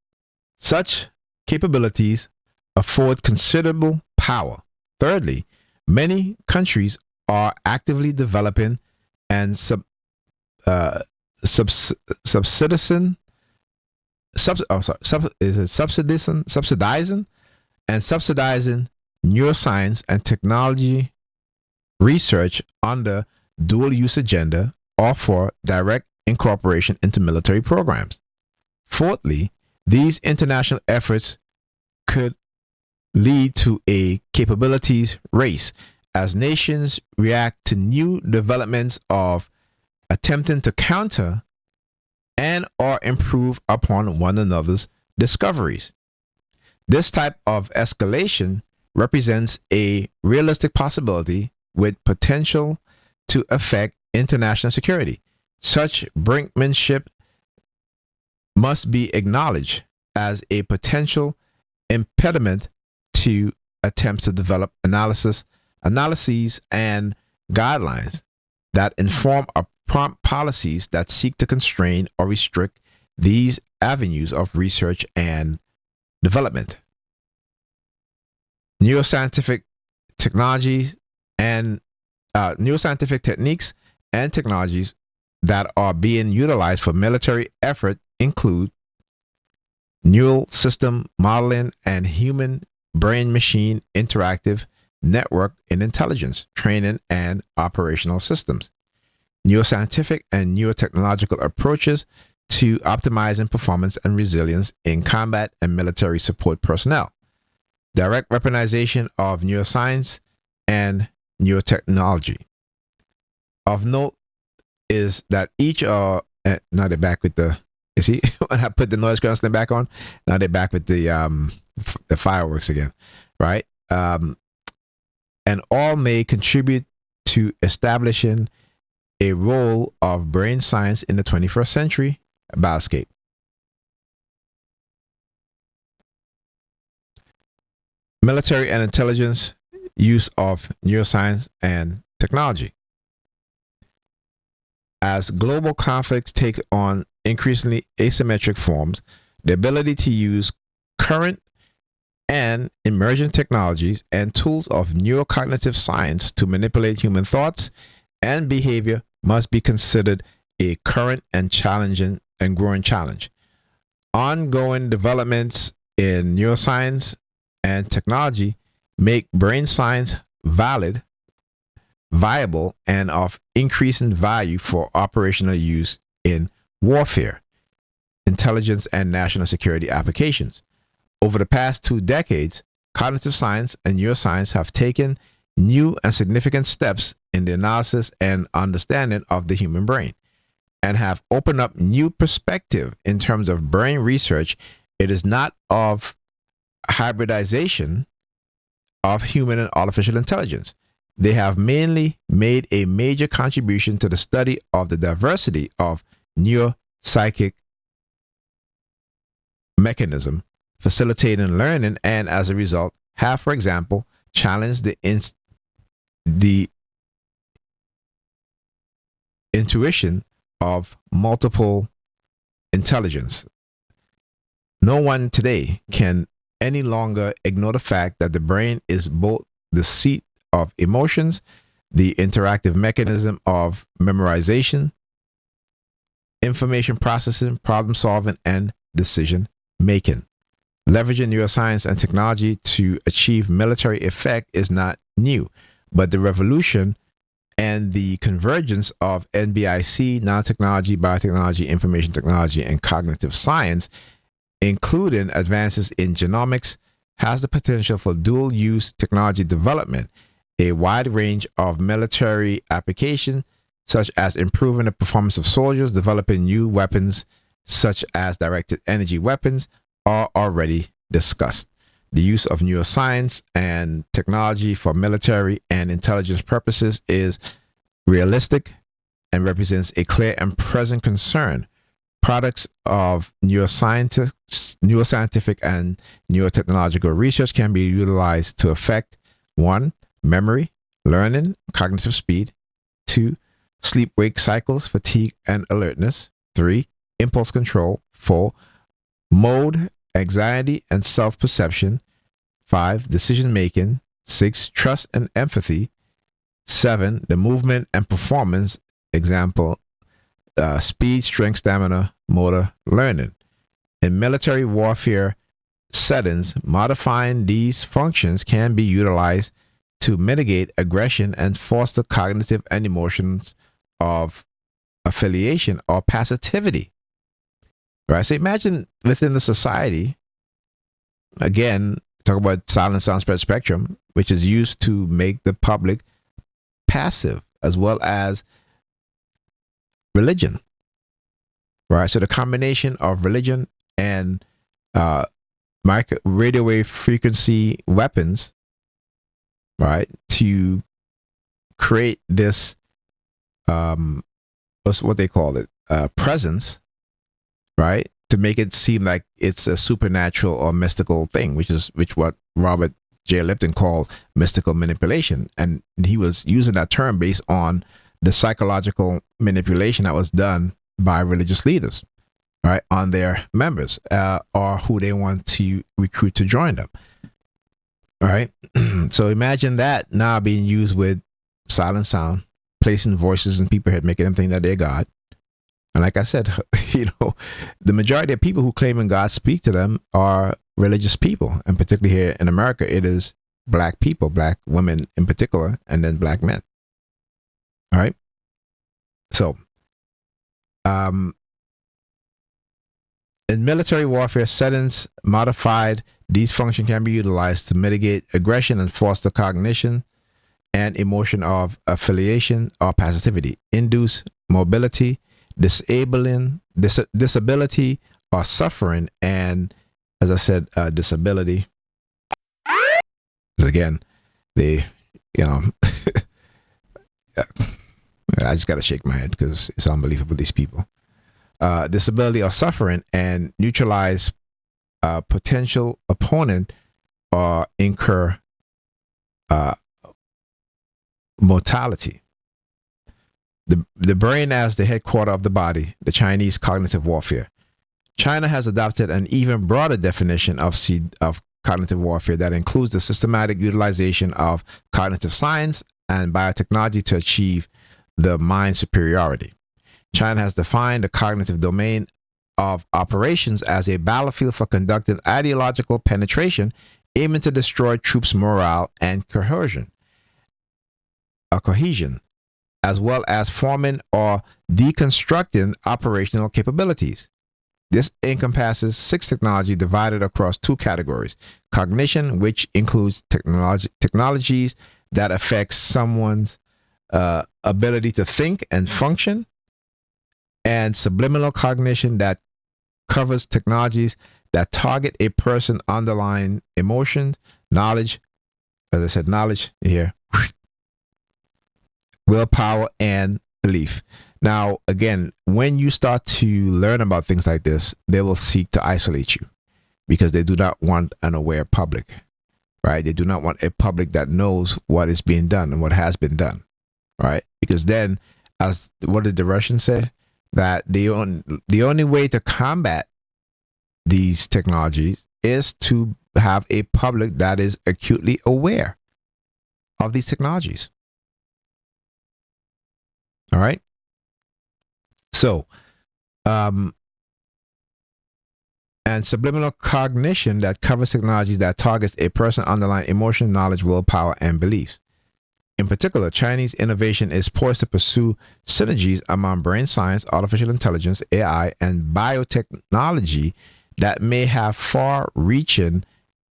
such capabilities afford considerable power. Thirdly, many countries are actively developing and subsidizing neuroscience and technology research under dual use agenda or for direct incorporation into military programs. Fourthly, these international efforts could lead to a capabilities race as nations react to new developments of attempting to counter and or improve upon one another's discoveries. This type of escalation represents a realistic possibility with potential to affect international security. Such brinkmanship must be acknowledged as a potential impediment to attempts to develop analyses and guidelines that inform or prompt policies that seek to constrain or restrict these avenues of research and development. Neuroscientific technologies and neuroscientific techniques and technologies that are being utilized for military effort include neural system modeling and human brain-machine interactive network in intelligence, training, and operational systems. Neuroscientific and neurotechnological approaches to optimizing performance and resilience in combat and military support personnel. Direct weaponization of neuroscience and neurotechnology. Of note is that each now they're back with the, you see, when I put the noise canceling back on, now they're back with the fireworks again, right? And all may contribute to establishing a role of brain science in the 21st century battlefield. Military and intelligence use of neuroscience and technology. As global conflicts take on increasingly asymmetric forms, the ability to use current and emerging technologies and tools of neurocognitive science to manipulate human thoughts and behavior must be considered a current and challenging and growing challenge. Ongoing developments in neuroscience and technology make brain science viable, and of increasing value for operational use in warfare, intelligence, and national security applications. Over the past 2 decades, cognitive science and neuroscience have taken new and significant steps in the analysis and understanding of the human brain and have opened up new perspective in terms of brain research. It is not of hybridization of human and artificial intelligence. They have mainly made a major contribution to the study of the diversity of neuropsychic mechanism, facilitating learning, and as a result, have, for example, challenged the intuition of multiple intelligence. No one today can any longer ignore the fact that the brain is both the seat of emotions, the interactive mechanism of memorization, information processing, problem solving, and decision making. Leveraging neuroscience and technology to achieve military effect is not new, but the revolution and the convergence of NBIC, nanotechnology, biotechnology, information technology, and cognitive science, including advances in genomics, has the potential for dual-use technology development, a wide range of military applications, such as improving the performance of soldiers, developing new weapons, such as directed energy weapons, are already discussed. The use of neuroscience and technology for military and intelligence purposes is realistic and represents a clear and present concern. Products of neuroscientific and neurotechnological research can be utilized to affect 1. Memory, learning, cognitive speed. 2. Sleep-wake cycles, fatigue, and alertness. 3. Impulse control. 4. Mode, anxiety, and self-perception. 5. Decision-making. 6. Trust and empathy. 7. The movement and performance, example, speed, strength, stamina, motor, learning. In military warfare settings, modifying these functions can be utilized to mitigate aggression and foster cognitive and emotions of affiliation or passivity. Right? So imagine within the society, again, talk about silent sound spread spectrum, which is used to make the public passive, as well as religion, right? So the combination of religion and radio wave frequency weapons, right, to create this what's what they call it, presence, right, to make it seem like it's a supernatural or mystical thing, which what Robert J. Lipton called mystical manipulation, and he was using that term based on the psychological manipulation that was done by religious leaders, right, on their members or who they want to recruit to join them, right? So imagine that now being used with silent sound, placing voices in people's head, making them think that they're God. And like I said, the majority of people who claim in God speak to them are religious people, and particularly here in America, it is black people, black women in particular, and then black men. All right. So, in military warfare settings, modified these functions can be utilized to mitigate aggression and foster cognition and emotion of affiliation or passivity, induce mobility, disability or suffering, and as I said, disability. Again, I just got to shake my head because it's unbelievable, these people. Disability or suffering, and neutralize potential opponent or incur mortality. The brain as the headquarter of the body, the Chinese cognitive warfare. China has adopted an even broader definition of cognitive warfare that includes the systematic utilization of cognitive science and biotechnology to achieve the mind superiority. China has defined the cognitive domain of operations as a battlefield for conducting ideological penetration, aiming to destroy troops' morale and cohesion, as well as forming or deconstructing operational capabilities. This encompasses 6 technologies divided across 2 categories: cognition, which includes technologies that affect someone's ability to think and function, and subliminal cognition, that covers technologies that target a person's underlying emotions, knowledge, as I said, knowledge here, willpower, and belief. Now, again, when you start to learn about things like this, they will seek to isolate you because they do not want an aware public, right? They do not want a public that knows what is being done and what has been done, right? Because then, as what did the Russians say? That the only way to combat these technologies is to have a public that is acutely aware of these technologies. All right. So, and subliminal cognition that covers technologies that targets a person's underlying emotion, knowledge, willpower, and beliefs. In particular, Chinese innovation is poised to pursue synergies among brain science, artificial intelligence, AI, and biotechnology that may have far-reaching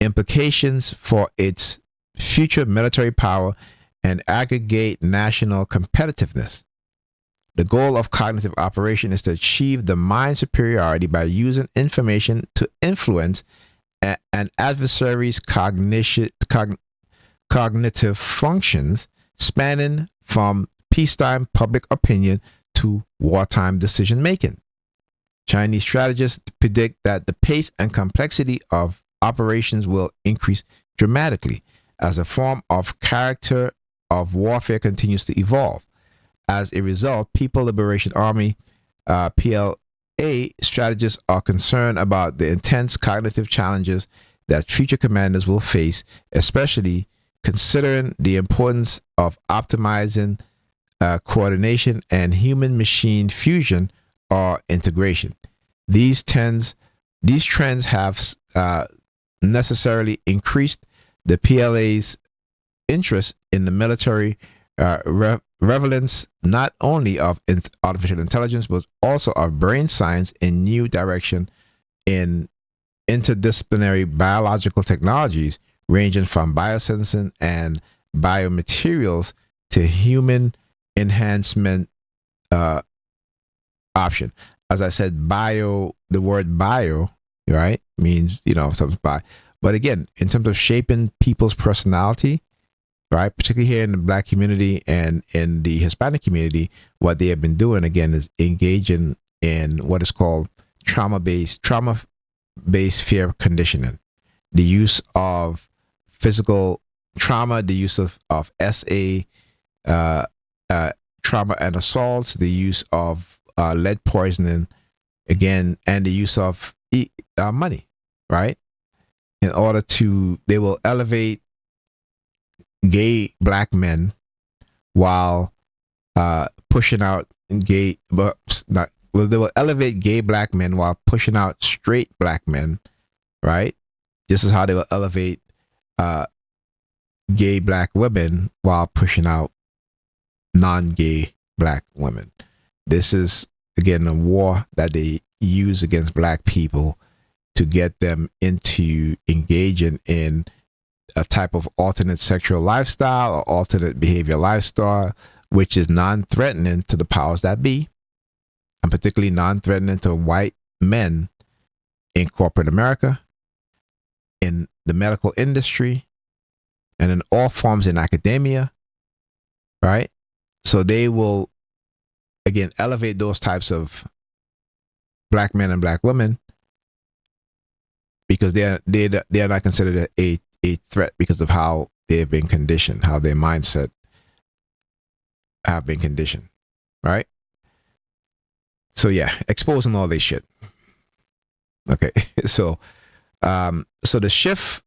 implications for its future military power and aggregate national competitiveness. The goal of cognitive operation is to achieve the mind superiority by using information to influence an adversary's cognitive functions, spanning from peacetime public opinion to wartime decision making. Chinese strategists predict that the pace and complexity of operations will increase dramatically as a form of character of warfare continues to evolve. As a result, People Liberation Army, PLA, strategists are concerned about the intense cognitive challenges that future commanders will face, especially considering the importance of optimizing coordination and human-machine fusion or integration. These trends have necessarily increased the PLA's interest in the military relevance not only of artificial intelligence, but also of brain science in new direction in interdisciplinary biological technologies, ranging from biosensing and biomaterials to human enhancement option. As I said, bio, the word bio, right, means, something's bio. But again, in terms of shaping people's personality, right, particularly here in the Black community and in the Hispanic community, what they have been doing, again, is engaging in what is called trauma-based fear conditioning. The use of physical trauma, the use of SA, trauma and assaults, the use of lead poisoning, again, and the use of money, right? In order to, they will elevate gay Black men while pushing out they will elevate gay Black men while pushing out straight Black men, right? This is how they will elevate gay Black women while pushing out non-gay Black women. This is, again, a war that they use against Black people to get them into engaging in a type of alternate sexual lifestyle or alternate behavior lifestyle, which is non-threatening to the powers that be, and particularly non-threatening to white men in corporate America, in the medical industry, and in all forms in academia, right? So they will, again, elevate those types of Black men and Black women because they are not considered a threat because of how they've been conditioned, how their mindset have been conditioned, right? So yeah, exposing all this shit. Okay, so the shift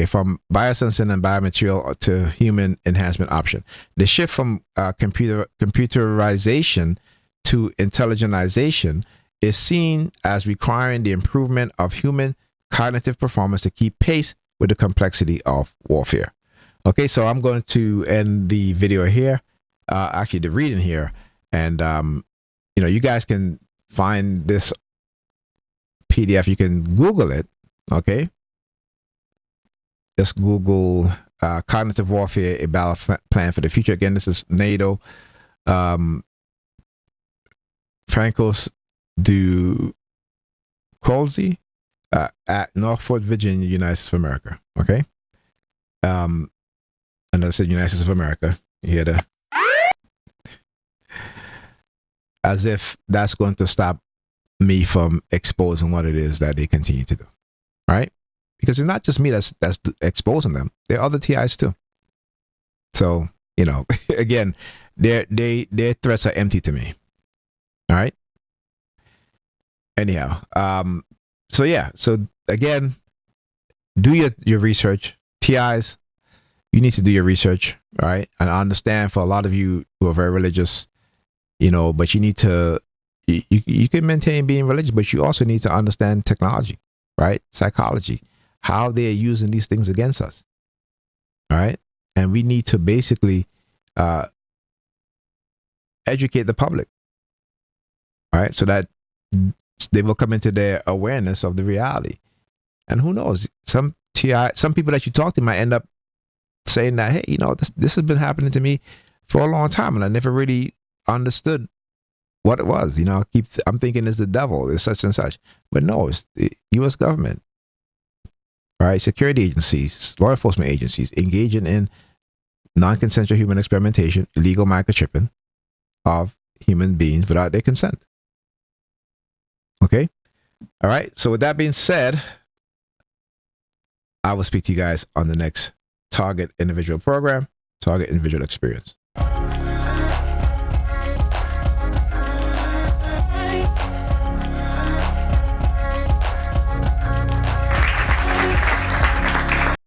from biosensing and biomaterial to human enhancement option. The shift from computerization to intelligentization is seen as requiring the improvement of human cognitive performance to keep pace with the complexity of warfare. Okay, so I'm going to end the video here, actually the reading here, and you guys can find this PDF. You can Google it, okay? Just Google cognitive warfare, a battle plan for the future. Again, this is NATO. Francos du Colzi at Norfolk, Virginia, United States of America. Okay. And I said United States of America. You hear the as if that's going to stop me from exposing what it is that they continue to do. Right? Because it's not just me that's exposing them. There are other TIs too. So, again, their threats are empty to me. All right. Anyhow, so again, do your research. TIs, you need to do your research, right? And I understand for a lot of you who are very religious, but you need to, you can maintain being religious, but you also need to understand technology, right? Psychology, how they're using these things against us, all right? And we need to basically educate the public, all right? So that they will come into their awareness of the reality. And who knows, some people that you talk to might end up saying that, hey, this has been happening to me for a long time and I never really understood what it was. I'm thinking it's the devil, it's such and such. But no, it's the U.S. government, right? Security agencies, law enforcement agencies engaging in non-consensual human experimentation, illegal microchipping of human beings without their consent. Okay? All right. So with that being said, I will speak to you guys on the next Target Individual program, Target Individual Experience.